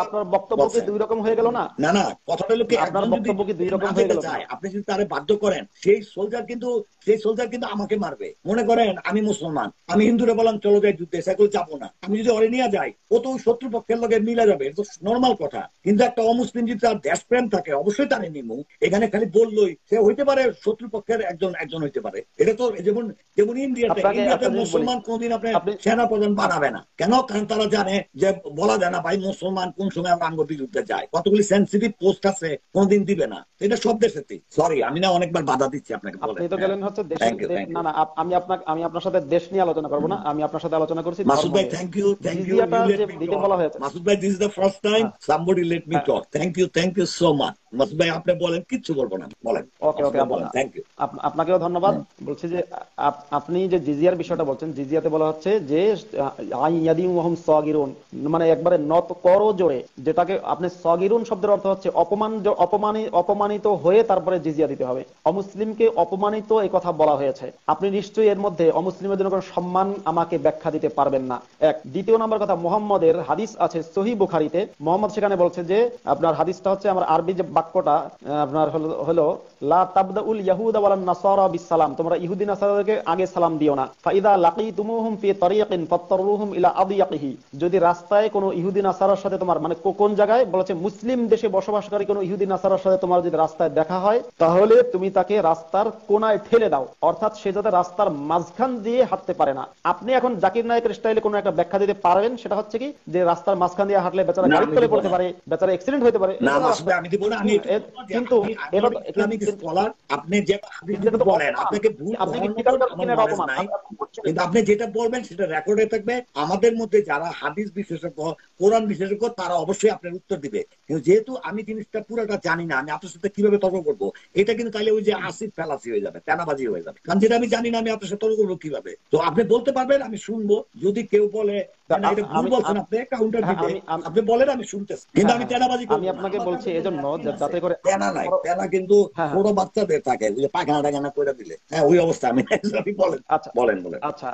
আপনার বক্তব্য কি দুই রকম হয়ে গেল না? না, কথাটা হলো কি, আপনার বক্তব্য কি দুই রকম হয়ে গেল? আপনি যদি তারে বাধ্য করেন, সেই সোলজার কিন্তু আমাকে মারবে। মনে করেন আমি মুসলমান, আমি হিন্দুরে বললাম চলো যাই যুদ্ধে, সেগুলো যাবো না। আমি যদি ওরে নিয়ে যাই, ও তো ওই শত্রু পক্ষের লগে মিলে যাবে, এটা তো নর্মাল কথা। কিন্তু একটা অমুসলিম যদি তার দেশপ্রেম থাকে, অবশ্যই তারে নিমু। এখানে খালি বললই সে হইতে পারে শত্রু পক্ষের একজন হইতে পারে। এটা তো যেমন ইন্ডিয়াতে মুসলমান কোনদিন আপনি সেনা প্রধান বানাবে না। কেন? কারণ তারা জানে যে বলা যায় না ভাই মুসলমান কোন সময় আঙ্গ বিরুদ্ধে যায়, কতগুলি সেন্সিটিভ পোস্ট আছে, কোনদিন দিবে না। এটা সব দেশেতেই। সরি, আমি না অনেকবার বাধা দিচ্ছি আপনাকে। আপনি তো গেলেন হচ্ছে না, আমি আপনার সাথে দেশ নিয়ে আলোচনা করবো না, আমি আপনার সাথে আলোচনা করছি মাসুদ ভাই। থ্যাংক ইউ বলা হয়েছে। মাসুদ ভাই, this is the first time somebody let me talk. Thank you so much. Masud ভাই আপনি বলেন, কিচ্ছু বলবো না, বলেন। Okay, thank you. আপনাকেও ধন্যবাদ। বলছি যে আপনি যে জিজিয়ার বিষয়টা বলছেন, জিজিয়াতে বলা হচ্ছে যে মানে একবারে নত কর জোরে, যেটাকে আপনি সগিরুন শব্দের অর্থ হচ্ছে অপমানিত হয়ে তারপরে জিজিয়া দিতে হবে। অমুসলিমকে অপমানিত এই কথা বলা হয়েছে। আপনি নিশ্চয়ই এর মধ্যে অমুসলিমের জন্য কোনো সম্মান আমাকে ব্যাখ্যা দিতে পারবেন না। দ্বিতীয় নম্বর কথা, মোহাম্মদের হাদিস আছে সহিহ বুখারীতে, মোহাম্মদ সেখানে বলছে যে, আপনার হাদিসটা হচ্ছে, আমার আরবি যে বাক্যটা আপনার হলো লা তাবদাউল ইয়াহুদা ওয়ালান নাসারা বিসসালাম, তোমরা ইহুদি নাসারাদেরকে আগে সালাম দিও না। ফাইদা লাকিতুমুহুম ফি তারিকিন ফাত্তারুহুম ইলা আদিয়াকিহি, যদি রাস্তায় কোনো ইহুদি নাসারার সাথে তোমার, মানে কোন জায়গায় বলেছে, মুসলিম দেশে বসবাসকারী কোনো ইহুদি নাসারার সাথে তোমার যদি রাস্তায় দেখা হয়, তাহলে তুমি তাকে রাস্তার কোনায় ঠেলে দাও, অর্থাৎ সে যাতে রাস্তার মাঝখান দিয়ে হাঁটতে পারে না। আপনি এখন জাকির নায়েকের স্টাইলে কোনো একটা ব্যাখ্যা দিতে পারবেন, সেটা হচ্ছে কি যে রাস্তার মাঝখান দিয়ে হাঁটলে বেচারা গাড়ি তলে পড়তে পারে, বেচারা অ্যাক্সিডেন্ট হতে পারে। কিন্তু আপনি যে বলেন, আপনাকে ভুল, কিন্তু আপনি যেটা বলবেন সেটা রেকর্ডে থাকবে। আমাদের মধ্যে যারা হাদিস বিশেষজ্ঞ, কোরআন বিশেষজ্ঞ, তারা অবশ্যই আপনার উত্তর দিবে। কিন্তু যেহেতু আমি জিনিসটা পুরোটা জানি না, আমি আপনার সাথে কিভাবে তর্ক করবো, এটা কিন্তু তাহলে ওই যে আসিফ ফেলাসি হয়ে যাবে, তেনাবাজি হয়ে যাবে। কারণ যেটা আমি জানি না, আমি আপনার সাথে তর্ক করবো কিভাবে? তো আপনি বলতে পারবেন, আমি শুনবো। যদি কেউ বলে আপনি বলেন, আমি শুনতেছি, কিন্তু আমি তেনাবাজি করব। আমি আপনাকে বলছি এজন্য যাতে করে তেনা নাই, তেনা কিন্তু বড় বাচ্চাদের থাকে, পায়খানা টাখানা করে দিলে, হ্যাঁ, ওই অবস্থা। আমি বলেন। আচ্ছা বলেন। আচ্ছা,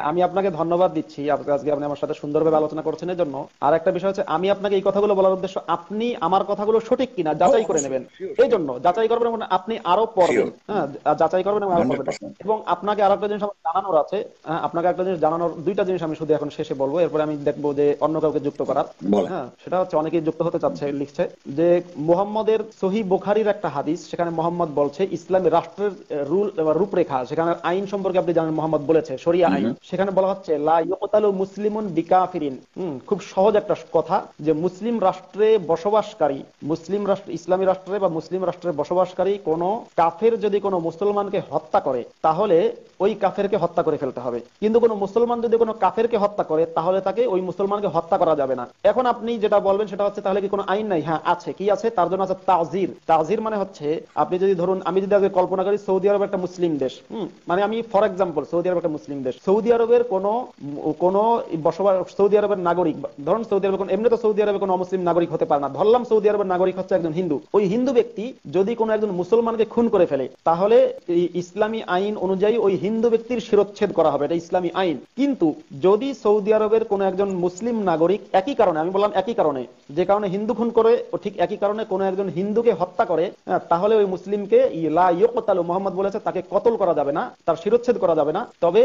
আমি আপনাকে ধন্যবাদ দিচ্ছি, আজকে আপনি আমার সাথে সুন্দরভাবে আলোচনা করছেন। এর জন্য আর একটা বিষয় হচ্ছে, আমি আপনাকে এই কথাগুলো বলার উদ্দেশ্য, আপনি আমার কথাগুলো সঠিক কিনা যাচাই করে নেবেন। এই জন্য যাচাই করবেন, আপনি আরো পড়বেন, হ্যাঁ, যাচাই করবেন এবং আরো পড়বেন। এবং আপনাকে আরো একটা জিনিস জানানোর আছে, আপনাকে একটা জিনিস জানানোর, দুইটা জিনিস আমি শুধু এখন শেষে বলবো, এরপরে আমি দেখবো যে অন্য কাউকে যুক্ত করার। হ্যাঁ, সেটা হচ্ছে অনেকেই যুক্ত হতে চাচ্ছে, লিখছে যে মুহাম্মদের সহিহ বুখারীর একটা হাদিস, সেখানে মুহাম্মদ বলছে ইসলামী রাষ্ট্রের রূপরেখা লেখা, সেখানে আইন সম্পর্কে আপনি জানেন মোহাম্মদ বলেছে শরিয়া আইন, সেখানে বলা হচ্ছে লা ইউকতালু মুসলিমুন বিকাফিরিন। খুব সহজ একটা কথা, যে মুসলিম রাষ্ট্রে বসবাসকারী, মুসলিম রাষ্ট্র, ইসলামী রাষ্ট্রে বা মুসলিম রাষ্ট্রে বসবাসকারী কোন কাফের যদি কোনো মুসলমানকে হত্যা করে তাহলে ওই কাফেরকে হত্যা করে ফেলতে হবে, কিন্তু কোনো মুসলমান যদি কোনো কাফেরকে হত্যা করে তাহলে তাকে ওই মুসলমানকে হত্যা করা যাবে না। এখন আপনি যেটা বলবেন সেটা হচ্ছে তাহলে কি কোনো আইন নাই? হ্যাঁ আছে। কি আছে? তার জন্য আছে তাজির। তাজির মানে হচ্ছে, আপনি যদি ধরুন, আমি যদি আগে কল্পনা করি সৌদি আরব একটা মুসলিম দেশ, মানে আমি ফর এক্সাম্পল সৌদি আরব একটা মুসলিম দেশ, সৌদি আরবের কোন বসবাস, সৌদি আরবের নাগরিক, ধরুন সৌদি আরবের এমনি তো সৌদি আরবে কোনো মুসলিম নাগরিক হতে পারে না, ধরলাম সৌদি আরবের নাগরিক হচ্ছে একজন হিন্দু, ওই হিন্দু ব্যক্তি যদি কোনো একজন মুসলমানকে খুন করে ফেলে তাহলে ইসলামী আইন অনুযায়ী ওই হিন্দু ব্যক্তির শিরচ্ছেদ করা হবে, এটা ইসলামী আইন। কিন্তু যদি সৌদি আরবের কোনো একজন মুসলিম নাগরিক একই কারণে, আমি বললাম একই কারণে, যে কারণে হিন্দু খুন করে, ও ঠিক একই কারণে কোনো একজন হিন্দুকে হত্যা করে, তাহলে ওই মুসলিমকে লা ইউকতালু, মুহাম্মদ বলেছে তাকে কতল করা যাবে না, তার শিরচ্ছেদ করা যাবে না। তবে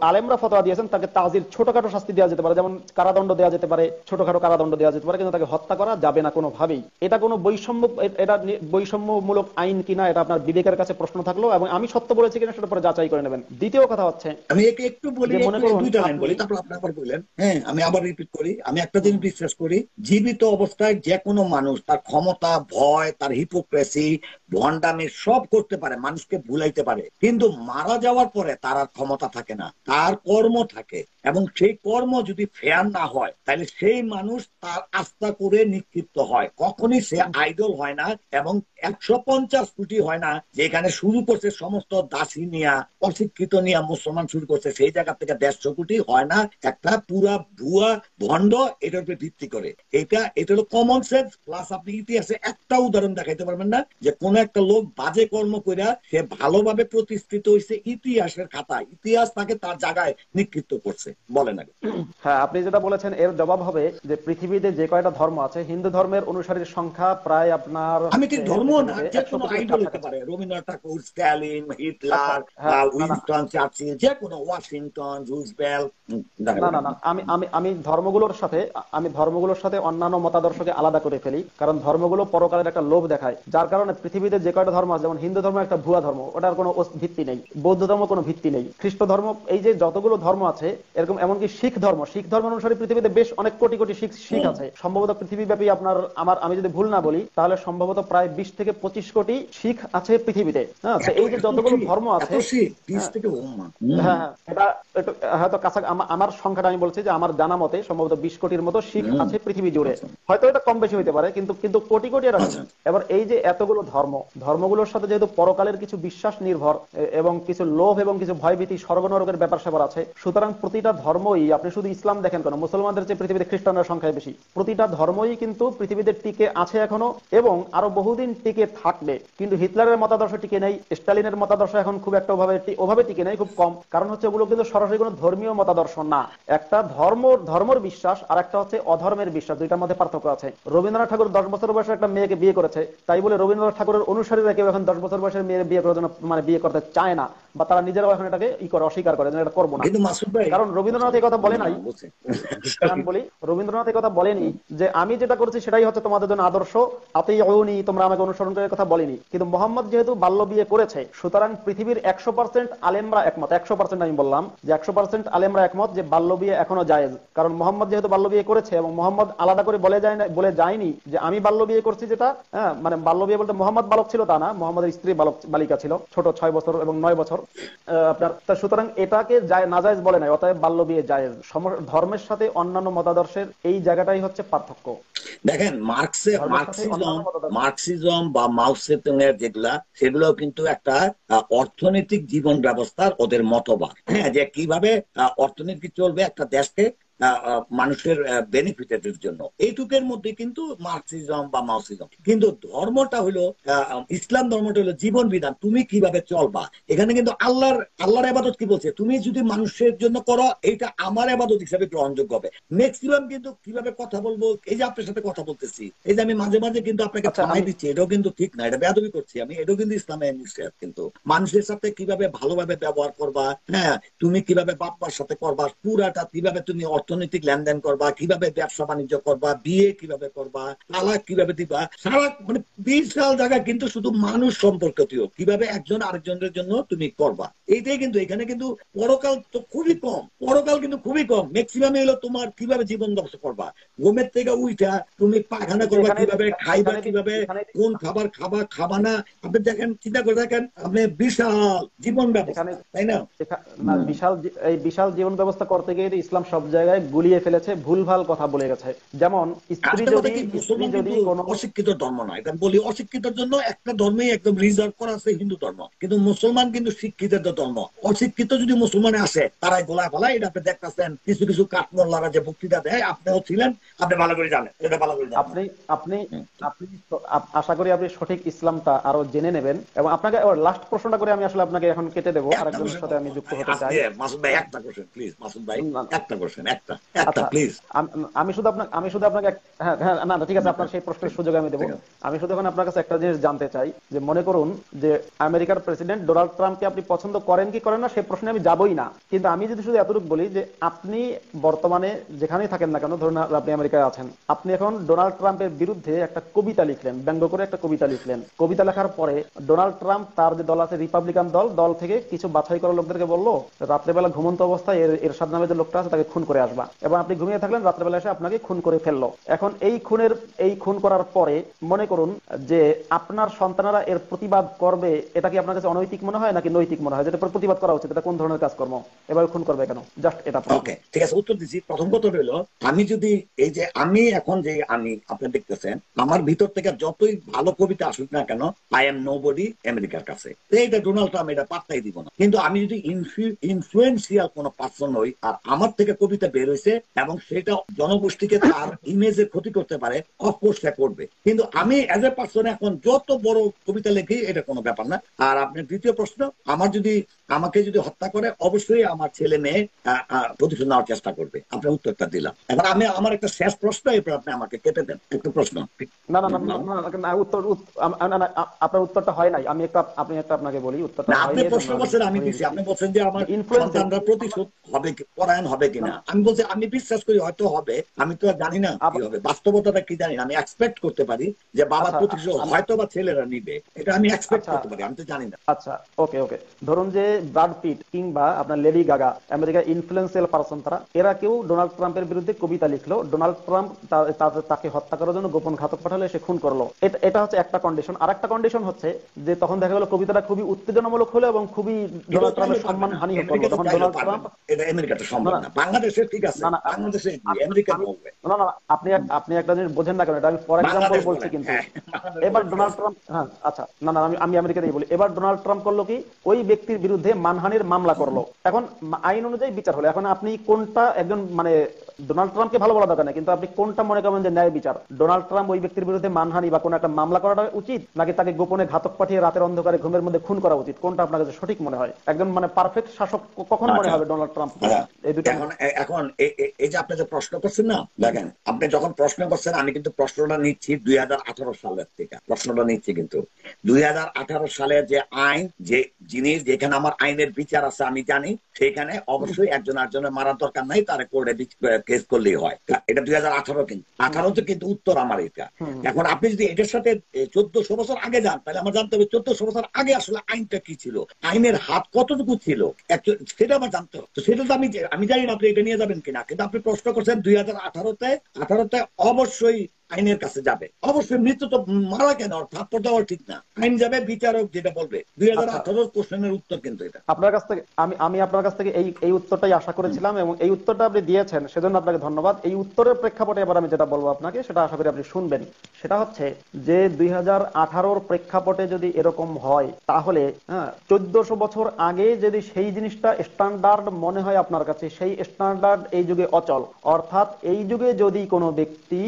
আলেমরা ফতোয়া দিয়েছেন তাকে তাজির, ছোটখাটো শাস্তি দেওয়া যেতে পারে, যেমন কারাদণ্ড দেওয়া যেতে পারে, ছোটখাটো কারাদণ্ড দেওয়া যেতে পারে, কিন্তু তাকে হত্যা করা যাবে না কোনোভাবেই। এটা কোনো বৈষম্য, এটা বৈষম্যমূলক আইন কিনা এটা আপনার বিবেকের কাছে প্রশ্ন থাকলো, এবং আমি সত্য বলেছি কিনা সেটা পরে যাচাই করে নেবেন। দ্বিতীয় কথা হচ্ছে, আমি একে একটু বলি, মনে করুন দুইটা লাইন বলি, তারপর আপনি আবার বললেন। হ্যাঁ, আমি আবার রিপিট করি, আমি একটা জিনিস বিশ্বাস করি, জীবিত অবস্থায় যে কোনো মানুষ তার ক্ষমতা, ভয়, তার হিপোক্রেসি, ভন্ডামি সব করতে পারে, মানুষকে ভুলাইতে পারে, কিন্তু মারা যাওয়ার পরে তার আর ক্ষমতা থাকে না, তার কর্ম থাকে, এবং সেই কর্ম যদি ফেয়ার না হয় তাহলে সেই মানুষ তার আস্থা করে নিক্ষিপ্ত হয়, কখনই সে আইডল হয় না, এবং 150 কোটি হয় না, যেখানে শুরু করছে সমস্ত দাসী নিয়া, অশিক্ষিত নিয়া মুসলমান শুরু করছে, সেই জায়গা থেকে 150 কোটি হয় না, একটা পুরা ভুয়া ভণ্ড এটার উপরে ভিত্তি করে। এটা হলো কমন সেন্স প্লাস। আপনি ইতিহাসে একটা উদাহরণ দেখাইতে পারবেন না যে কোন একটা লোক বাজে কর্ম কইরা সে ভালোভাবে প্রতিষ্ঠিত হয়েছে ইতিহাসের খাতায়, ইতিহাস তাকে তার জায়গায় নিক্ষিপ্ত করছে, বলেন আগে। হ্যাঁ, আপনি যেটা বলেছেন এর জবাব হবে যে পৃথিবীতে যে কয়টা ধর্ম আছে, হিন্দু ধর্মের অনুসারীর সংখ্যা প্রায় আপনার আমি ঠিক ধর্ম না, যে কোনো 125 আইডল হতে কাছাকাছি। পারে, রবীন্দ্রনাথ ঠাকুর, স্ট্যালিন, আচ্ছা, হিটলার, হ্যাঁ, না না উইনস্টন চার্চিল, যে কোনো ওয়াশিংটন, রুজভেল্ট। না না না আমি আমি আমি ধর্মগুলোর সাথে, অন্যান্য মতাদর্শকে আলাদা করে ফেলি, কারণ ধর্মগুলো পরকালের একটা লোভ দেখায়, যার কারণে পৃথিবীতে যে কয়টা ধর্ম আছে, যেমন হিন্দু ধর্ম একটা ভুয়া ধর্ম, ওটার কোনো ভিত্তি নেই, বৌদ্ধ ধর্ম কোনো ভিত্তি নেই, খ্রিস্ট ধর্ম, এই যে যতগুলো ধর্ম আছে এরকম, এমনকি শিখ ধর্ম অনুসারী পৃথিবীতে বেশ অনেক কোটি কোটি শিখ আছে, সম্ভবত পৃথিবীব্যাপী আপনার, আমি যদি ভুল না বলি তাহলে সম্ভবত প্রায় 20 থেকে 25 কোটি শিখ আছে পৃথিবীতে। হ্যাঁ, তো এই যে যতগুলো ধর্ম আছে, হ্যাঁ হ্যাঁ, এটা একটু হয়তো কাছা, আমার সংখ্যাটা আমি বলছি যে আমার জানা মতে সম্ভবত 20 কোটির মতো শিখ আছে পৃথিবী জুড়ে, হয়তো এটা কম বেশি হইতে পারে, কিন্তু কিন্তু কোটি কোটি এরকম। এবার এই যে এতগুলো ধর্মগুলোর সাথে যেহেতু পরকালের কিছু বিশ্বাস নির্ভর এবং কিছু লোভ এবং কিছু ভয়ভীতি, স্বর্গ নরকের ব্যাপার স্যাপার আছে, সুতরাং প্রতিটা ধর্মই, আপনি শুধু ইসলাম দেখেন কেন, মুসলমানদের চেয়ে পৃথিবীতে খ্রিস্টানদের সংখ্যায় বেশি, প্রতিটা ধর্মই কিন্তু পৃথিবীতে টিকে আছে এখনো, এবং আরো বহুদিন টিকে থাকবে। কিন্তু হিটলারের মতাদর্শ টিকে নেই, স্টালিনের মতাদর্শ এখন খুব একটা ওভাবে টিকে নেই, খুব কম, কারণ হচ্ছে ওগুলো কিন্তু সরাসরি কোনো ধর্মীয় মতাদর্শ না। একটা ধর্মের বিশ্বাস আর একটা হচ্ছে অধর্মের বিশ্বাস, দুইটার মধ্যে পার্থক্য আছে। রবীন্দ্রনাথ ঠাকুর 10 বছর বয়সের একটা মেয়েকে বিয়ে করেছে, তাই বলে রবীন্দ্রনাথ ঠাকুরের অনুসারীরা কেউ এখন 10 বছর বয়সের মেয়ের বিয়ে করার জন্য বিয়ে করতে চায় না, বা তারা নিজেরাও এখন এটাকে অস্বীকার করে, এটা করবো না। কারণ রবীন্দ্রনাথ এই কথা বলে নাই, আমি বলি রবীন্দ্রনাথ এই কথা বলেনি যে আমি যেটা করছি সেটাই হচ্ছে তোমাদের জন্য আদর্শ, আতিউনি, তোমরা আমাকে অনুসরণ করে, কথা বলেনি। কিন্তু মোহাম্মদ যেহেতু বাল্য বিয়ে করেছে, সুতরাং পৃথিবীর 100% আলেমরা একমত, 100% আমি বললাম যে 100% আলেমরা একমত যে বাল্য বিয়ে এখনো জায়েজ, কারণ মোহাম্মদ যেহেতু বাল্য বিয়ে করেছে, এবং মোহাম্মদ আলাদা করে বলে যায়নি যে আমি বাল্য বিয়ে করছি, যেটা মানে বাল্য বিয়ে বলতে মোহাম্মদ বালক ছিল তা না, মোহাম্মদের স্ত্রী বালিকা ছিল, ছোট 6 বছর এবং 9 বছর আপনার। সুতরাং এটাকে নাজায়েজ বলে নাই, অতএব বাল্য বিয়ে জায়েজ। ধর্মের সাথে অন্যান্য মতাদর্শের এই জায়গাটাই হচ্ছে পার্থক্য। দেখেন, মার্কসিজম বা মাও সেতুংয়ের যেগুলা, সেগুলো কিন্তু একটা অর্থনৈতিক জীবন ব্যবস্থার ওদের মতবাদ, হ্যাঁ, যে কিভাবে অর্থনীতি চলবে একটা দেশকে মানুষের বেনিফিটের জন্য, এইটুকের মধ্যে কিন্তু মার্কসিজম বা মাওসিজম। কিন্তু ধর্মটা হলো, ইসলাম ধর্মটা হলো জীবন বিধান, তুমি কিভাবে চলবা। এখানে কিন্তু আল্লাহর ইবাদত কি বলছে, তুমি যদি মানুষের জন্য করো এটা আমার ইবাদত হিসাবে গ্রহণযোগ্য হবে। ম্যাক্সিমাম কিন্তু কিভাবে কথা বলবো, এই যে আপনার সাথে কথা বলতেছি, এই যে আমি মাঝে মাঝে কিন্তু আপনাকে থামাই দিচ্ছি, এটাও কিন্তু ঠিক না, এটা বেয়াদবি করছি আমি, এটাও কিন্তু ইসলামের নিষেধ। কিন্তু মানুষের সাথে কিভাবে ভালোভাবে ব্যবহার করবা, হ্যাঁ, তুমি কিভাবে বাপ্পার সাথে করবা, পুরাটা কিভাবে তুমি অর্থনৈতিক লেনদেন করবা, কিভাবে ব্যবসা বাণিজ্য করবা, বিয়ে কিভাবে করবা, তালাক কিভাবে দিবা, সারা মানে বিশাল জায়গা কিন্তু শুধু মানুষ সম্পর্কিত কিভাবে একজন আরেকজনের জন্য তুমি করবা, এইটাই কিন্তু এখানে কিন্তু পরকাল তো খুবই কম, পরকাল কিন্তু খুবই কম, ম্যাক্সিমাম হলো তোমার কিভাবে জীবন যাপন করবা, ঘুমের থেকে উইঠা তুমি পায়খানা করবা কিভাবে, খাইবা কিভাবে, কোন খাবার খাবা খাবা না, আপনি দেখেন, চিন্তা করে দেখেন, আপনি বিশাল জীবন ব্যবস্থা, তাই না? বিশাল জীবন ব্যবস্থা করতে গিয়ে ইসলাম সব জায়গায় গুলিয়ে ফেলেছে, ভুলভাল কথা বলে গেছে। যেমন স্ত্রী আরেকটা কথা যদি কি, স্ত্রী মুসলমান যদি কিন্তু কোনো অশিক্ষিত ধর্ম নয়, এটা বলি, অশিক্ষিতের জন্য একটা ধর্মেই একদম রিজার্ভ করা আছে, হিন্দু ধর্ম, কিন্তু মুসলমান কিন্তু শিক্ষিতদের ধর্ম। অশিক্ষিত যদি মুসলমানে আসে তারাই গোলায় ফেলায়, এটা আপনি দেখতেছেন কিছু কিছু কাঠমোল্লারা যে বক্তৃতা দেয়, আপনিও ছিলেন, আপনি ভালো করে জানেন, এটা ভালো করে জানেন। আপনি আপনি আপনি আশা করি আপনি সঠিক ইসলামটা আরো জেনে নেবেন। এবং আপনাকে লাস্ট প্রশ্নটা করে আমি আসলে আপনাকে এখন কেটে দেবো, একটা আরেকজনের কোশ্চেন সাথে আমি যুক্ত হতে চাই। মাসুদ ভাই, একটা কোশ্চেন প্লিজ, মাসুদ ভাই একটা কোশ্চেন, একটা একটা আচ্ছা, প্লিজ। আমি শুধু আপনাকে হ্যাঁ হ্যাঁ না না, ঠিক আছে, আপনার সেই প্রশ্নের সুযোগ আমি দেবো। আমি শুধু এখন আপনার কাছে একটা জিনিস জানতে চাই, যে মনে করুন যে আমেরিকার প্রেসিডেন্ট ডোনাল্ড ট্রাম্পকে আপনি পছন্দ করেন কি করেন না, সেই প্রশ্নে আমি যাবই না। কিন্তু আমি যদি শুধু এতটুকু বলি যে আপনি বর্তমানে যেখানেই থাকেন না কেন, ধরুন আপনি আমেরিকায় আছেন, আপনি এখন ডোনাল্ড ট্রাম্পের বিরুদ্ধে একটা কবিতা লিখলেন, ব্যঙ্গ করে একটা কবিতা লিখলেন। কবিতা লেখার পরে ডোনাল্ড ট্রাম্প তার যে দল আছে রিপাবলিকান দল থেকে কিছু বাছাই করা লোকদেরকে বললো, রাত্রেবেলা ঘুমন্ত অবস্থায় এরশাদ নামে যে লোকটা আছে তাকে খুন করে আসবা, এবং আপনি ঘুমিয়ে থাকলেন, রাত্রেবেলা এসে আপনাকে খুন করে ফেললো। এখন এই খুন করার পরে মনে করুন যে আপনার সন্তানেরা এর প্রতিবাদ করবে, এটা কি আপনার কাছে অনৈতিক মনে হয় নাকি নৈতিক মনে হয়, যেটা প্রতিবাদ করা উচিত? এটা কোন ধরনের কাজকর্ম? এভাবে খুন করবে কেন? জাস্ট এটা প্রশ্ন। ওকে, ঠিক আছে, উত্তর দিচ্ছি। প্রথম কথা হলো, আমি যদি এই যে আমি এখন যে আমি আপনি দেখতেছেন, আমার ভিতর থেকে যতই ভালো কবিতা আসুক না কেন, আই এম নো বডি আমেরিকার কাছে, এইটা ডোনাল্ড ট্রাম্প এটা পাত্তাই দিব না। কিন্তু আমি যদি ইনফ্লুয়েন্সিয়াল কোন পার্সন হই, আর আমার থেকে কবিতা বের হয়েছে এবং সেটা জনগোষ্ঠীকে তার ইমেজে ক্ষতি করতে পারে, অফকোর্স সে করবে। কিন্তু আমি এজ এ পার্সন এখন যত বড় কবিতা লিখি, এটা কোনো ব্যাপার না। আর আপনার দ্বিতীয় প্রশ্ন, আমাকে যদি হত্যা করে, অবশ্যই আমার ছেলে মেয়ে প্রতিশোধ নেওয়ার চেষ্টা করবে। আপনার উত্তরটা দিলাম। এবার আমার একটা শেষ প্রশ্ন, এরপর আপনি আমাকে কেটে দেন একটা প্রশ্ন। না না না না না, না, না, আপনার উত্তরটা হয় নাই। আপনি একটা আপনাকে বলি, উত্তরটা না, আপনি হয়নি, প্রশ্ন করছেন, আমি ধরিয়ে দিচ্ছি। দিচ্ছি। আপনি বলছেন যে আমার ইনফ্লুয়েন্সিয়াল সন্তানরা প্রতিশোধ হবে পরায়ণ হবে কিনা, আমি বলছি আমি বিশ্বাস করি হয়তো হবে, আমি তো আর জানি না কি হবে, বাস্তবতাটা কি জানি না। আমি এক্সপেক্ট করতে পারি যে বাবার আচ্ছা প্রতিশোধ হয়তো বা ছেলেরা নিবে, এটা আমি এক্সপেক্ট আচ্ছা করতে পারি, আমি তো জানি না। আচ্ছা, ওকে ওকে, ধরুন যে ব্রাড পিট কিংবা আপনার লেডি গাগা, আমেরিকার ইনফ্লুয়েন্সিয়াল পারসন, এরা কেউ ডোনাল্ড ট্রাম্পের বিরুদ্ধে কবিতা লিখলো, ডোনাল্ড ট্রাম্প তাকে হত্যা করার জন্য গোপন ঘাতক পাঠালে, সে খুন করলো। এটা হচ্ছে একটা কন্ডিশন। আর একটা কন্ডিশন হচ্ছে যে তখন দেখা গেল কবিতাটা খুবই উত্তেজনামূলক হলো এবং খুবই ডোনাল্ড ট্রাম্পের সম্মান হানি করলো, তখন ডোনাল্ড ট্রাম্প এটা আমেরিকাতে না সম্ভব না না, বাংলাদেশে ঠিক আছে, না না বাংলাদেশে আমি আমেরিকান আমি- হবে। না না আপনি একটা জিনিস বোঝেন না কেন, এটা আমি ফর এক্সাম্পল বাংলাদেশ বলছি বলেন, কিন্তু। হ্যাঁ, বাংলাদেশ এবার বলেন, ঠিক ডোনাল্ড আছে। ট্রাম্প, হ্যাঁ আচ্ছা, না না আমি আমেরিকাতেই বলি। এবার ডোনাল্ড ট্রাম্প করলো কি, ওই ব্যক্তির বিরুদ্ধে মানহানির মামলা করলো। এখন আইন অনুযায়ী বিচার হলো। এখন আপনি কোনটা, একজন মানে ডোনাল্ড ট্রাম্পকে ভালো বলা দরকার না, কিন্তু আপনি কোনটা মনে করেন যে ন্যায় বিচার? ডোনাল্ড ট্রাম্প ওই ব্যক্তির বিরুদ্ধে মানহানি বা কোনো একটা মামলা করাটা উচিত, নাকি তাকে গোপনে ঘাতক পাঠিয়ে রাতের অন্ধকারে ঘুমের মধ্যে খুন করা উচিত? কোনটা আপনার কাছে সঠিক মনে হয়? একজন মানে পারফেক্ট শাসক কখন মনে আচ্ছা, হবে ডোনাল্ড ট্রাম্প? আচ্ছা, এই দুটো এখন এখন এই যে আপনি যে প্রশ্ন করছেন না, দেখেন, আপনি যখন প্রশ্ন করছেন, আমি কিন্তু প্রশ্নটা নিচ্ছি 2018 সালের থেকে, প্রশ্নটা নিচ্ছি কিন্তু 2018 সালের যে আইন, যে জিনিস যেখানে আমার আইনের বিচার আছে আমি জানি, সেখানে অবশ্যই একজন আরেকজনের মারার দরকার নাই, তার কোর্টে কেস করলেই হয়। এটা 2018, কিন্তু 18তে কিন্তু উত্তর আমার এটা। এখন আপনি যদি এটার সাথে 1400 বছর আগে যান, তাহলে আমার জানতে হবে 1400 বছর আগে আসলে আইনটা কি ছিল, আইনের হাত কতটুকু ছিল, সেটা আমার জানতে হবে। তো সেটা তো আমি জানি না আপনি এটা নিয়ে যাবেন কিনা, কিন্তু আপনি প্রশ্ন করছেন 2018-তে অবশ্যই আইনের কাছে যাবে। অবশ্যই মৃত্যু তো মারা কেন, থাপ্পড় দেওয়া ঠিক না, আইন যাবে, বিচারক যেটা বলবে। আচ্ছা, 2018 কোশ্চেনের উত্তর কিন্তু এটা। আপনার কাছ থেকে আমি আপনার কাছ থেকে এই উত্তরটাই আশা করেছিলাম, এবং এই উত্তরটা আপনি দিয়েছেন, সেজন্য আপনাকে ধন্যবাদ। এই উত্তরের প্রেক্ষাপটে এবার আমি যেটা বলবো আপনাকে, সেটা আশা করি আপনি শুনবেন। সেটা হচ্ছে যে 2018 প্রেক্ষাপটে যদি এরকম হয়, তাহলে 1400 বছর আগে যদি সেই জিনিসটা স্ট্যান্ডার্ড মনে হয় আপনার কাছে, সেই স্ট্যান্ডার্ড এই যুগে অচল। অর্থাৎ এই যুগে যদি কোনো ব্যক্তি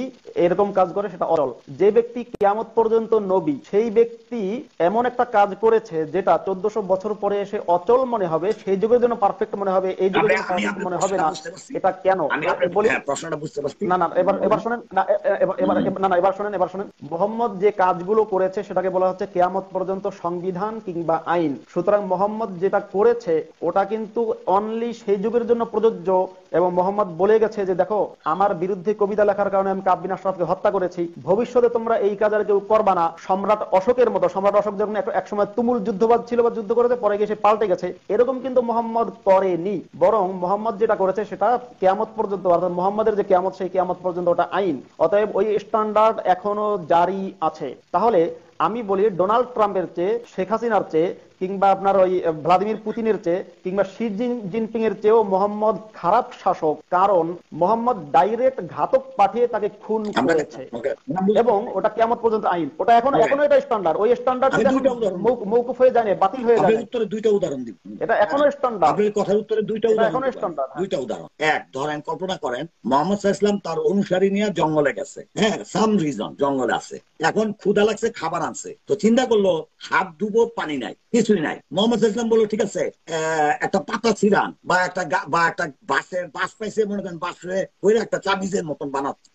এরকম কাজ করে, সেটা অচল। যে ব্যক্তি কিয়ামত পর্যন্ত নবী, সেই ব্যক্তি এমন একটা কাজ করেছে যেটা 1400 বছর পরে এসে অচল মনে হবে, সেই যুগের জন্য পারফেক্ট মনে হবে, এই যুগের জন্য আমি পারফেক্ট আপনার মনে হবে প্রশ্নটা না। বুঝতে পারছি, এটা কেন আমি আপনার বলি? প্রশ্নটা বুঝতে পারছি। না না এবার শোনেন, না এবার শুনেন, মোহাম্মদ যে কাজগুলো করেছে সেটাকে বলা হচ্ছে কিয়ামত পর্যন্ত সংবিধান কিংবা আইন। সুতরাং মোহাম্মদ যেটা করেছে ওটা কিন্তু অনলি সেই যুগের জন্য প্রযোজ্য, এবং মোহাম্মদ বলে গেছে যে দেখো আমার বিরুদ্ধে কবিতা লেখার কারণে আমি কাব বিন আশরাফকে হত্যা করেছি, ভবিষ্যতে তোমরা এই কাজ আর কেউ করবা না। সম্রাট অশোকের মতো, সম্রাট অশোক যখন এক সময় তুমুল যুদ্ধবাদ ছিল বা যুদ্ধ করেছে, পরে গিয়ে সে পাল্টে গেছে, এরকম কিন্তু মোহাম্মদ করেনি। বরং মোহাম্মদ যেটা করেছে সেটা কিয়ামত পর্যন্ত, অর্থাৎ মোহাম্মদের যে কিয়ামত, সেই কিয়ামত পর্যন্ত ওটা আইন। অতএব ওই স্ট্যান্ডার্ড এখনো জারি আছে। তাহলে আমি বলি ডোনাল্ড ট্রাম্পের চেয়ে, শেখ হাসিনার চেয়ে, কিংবা আপনার ওই ভ্লাদিমির পুতিনের চেয়ে, কিংবা শি জিনপিং এর চেয়েও মোহাম্মদ খারাপ শাসক, কারণ মোহাম্মদ ডাইরেক্ট ঘাতক পাঠিয়ে তাকে খুন করেছে এবং ওটা কিয়ামত পর্যন্ত আইন। ওটা এখনো এটা স্ট্যান্ডার্ড, ওই স্ট্যান্ডার্ড মওকুফ হয়ে যায় না, বাতিল হয়ে যায় না। উত্তরে দুইটা উদাহরণ দিব, এটা এখনো স্ট্যান্ডার্ড, আপনার কথার উত্তরে দুইটা উদাহরণ, এখনো স্ট্যান্ডার্ড। দুইটা উদাহরণ। এক, ধরেন কল্পনা করেন মোহাম্মদ সাল্লাল্লাহু আলাইহি ওয়াসাল্লাম তার অনুসারী নিয়ে জঙ্গলে গেছে, হ্যাঁ, সাম রিজন জঙ্গলে আছে, এখন ক্ষুধা লাগছে, খাবার আনছে, তো চিন্তা করলো হাত ধুবো, পানি নাই, কিছুই নাই। মোহাম্মদ সাল্লাল্লাহু আলাইহি ওয়াসাল্লাম বললো ঠিক আছে, একটা পাতা ছিড়ান বা একটা বাঁশের বাঁশ পাইছে, মনে করেন বাঁশে ওই একটা চাবিজের মতন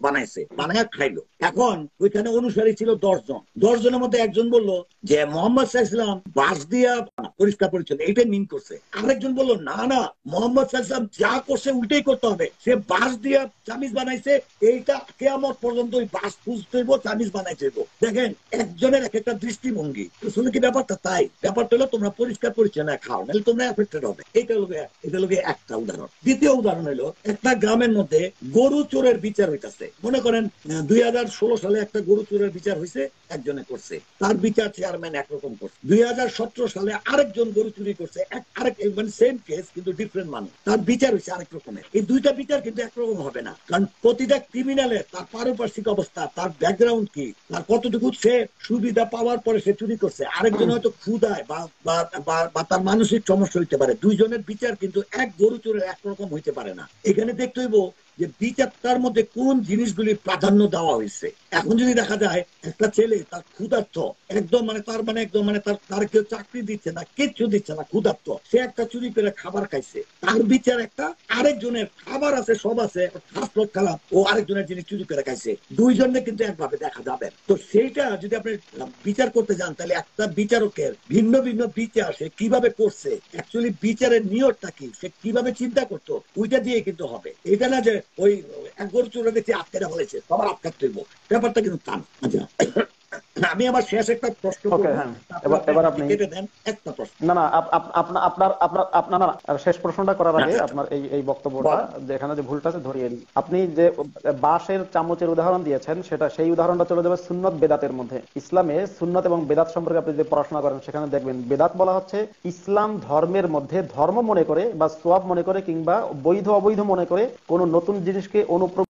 বানাইছে, বানায় খাইলো। এখন ওইখানে অনুসারী ছিল 10 জন, 10 জনের মধ্যে একজন বললো যে মোহাম্মদ সাল্লাল্লাহু আলাইহি ওয়াসাল্লাম বাঁশ দিয়া পরিষ্কার পরিচ্ছন্ন, এইটাই মিন করছে। আরেকজন বললো না না, মোহাম্মদ সাল্লাল্লাহু আলাইহি ওয়াসাল্লাম যা করছে উল্টাই করতে হবে, সে বাঁশ দিয়া চামিজ বানাইছে, এইটা কিয়ামত পর্যন্ত ওই বাঁশ খুঁজতে হইব, চামিজ বানাইতে হইব। দেখেন একজনের এক একটা দৃষ্টিভঙ্গি, শুনে কি ব্যাপারটা তাই? ব্যাপারটা হলো তোমরা পরিষ্কার পরিচ্ছন্ন খাও, নাহলে তোমরা এফেক্টেড হবে। এটা লোকে একটা উদাহরণ। দ্বিতীয় উদাহরণ হলো একটা গ্রামের মধ্যে গরু চোরের বিচার হইতেছে। মনে করেন 2016 সালে একটা গরু চোরের বিচার হয়েছে, একজনে করছে, তার বিচার চেয়ারম্যান একরকম করছে। 2017 সালে আরেকজন গরু চুরি করছে, আরেক মানে সেম কেস কিন্তু ডিফারেন্ট মানুষ, তার বিচার হয়েছে আরেক রকমের। এই দুইটা বিচার কিন্তু একরকম হবে না, কারণ প্রতিটা ক্রিমিনালের তার পারিপার্শ্বিক অবস্থা, তার ব্যাকগ্রাউন্ড কি, তার কতটুকু সে সুবিধা পাওয়ার পরে সে চুরি করছে, আরেকজন হয়তো ক্ষুধায় বা তার মানসিক সমস্যা হইতে পারে। দুইজনের বিচার কিন্তু এক গরু চোরের একরকম হইতে পারে না। এখানে দেখতে হইব যে বিচারটার মধ্যে কোন জিনিসগুলি প্রাধান্য দেওয়া হয়েছে। এখন যদি দেখা যায় একটা ছেলে তার ক্ষুধার্ত, একদম তার কেউ চাকরি দিচ্ছে না, কিচ্ছু দিচ্ছে না, ক্ষুধার্ত, সে একটা চুরি করে খাবার খাইছে, তার বিচার একটা। আরেকজনের খাবার আছে, সব আছে, স্বাস্থ্য খারাপ, ও আরেকজনের জিনিস চুরি করে খাইছে, দুইজনে কিন্তু একভাবে দেখা যাবে। তো সেইটা যদি আপনি বিচার করতে যান, তাহলে একটা বিচারকের ভিন্ন ভিন্ন বিচার সে কিভাবে করছে, অ্যাকচুয়ালি বিচারের নিয়তটা কি, সে কিভাবে চিন্তা করতো, ওইটা দিয়ে কিন্তু হবে। এটা না যে ওই এক গরু চোরে দেখছি আটকে বলেছে সবার আটকাতে হইব, ব্যাপারটা কিন্তু তা না। আচ্ছা, আমি আবার শেষ একটা প্রশ্ন করব, এবার আপনি কেটে দেন একটা প্রশ্ন। না না, আপনার শেষ প্রশ্নটা করার আগে আপনার এই বক্তব্যটা যেখানে যে ভুলটা আছে ধরিয়ে দিই। আপনি যে বাঁশের চামচের উদাহরণ দিয়েছেন, সেটা সেই উদাহরণটা চলে যাবে সুন্নত বেদাতের মধ্যে। ইসলামে সুন্নত এবং বেদাত সম্পর্কে আপনি যদি পড়াশোনা করেন, সেখানে দেখবেন বেদাত বলা হচ্ছে ইসলাম ধর্মের মধ্যে ধর্ম মনে করে বা সোয়াব মনে করে কিংবা বৈধ অবৈধ মনে করে কোন নতুন জিনিসকে অনুপ্রবেশ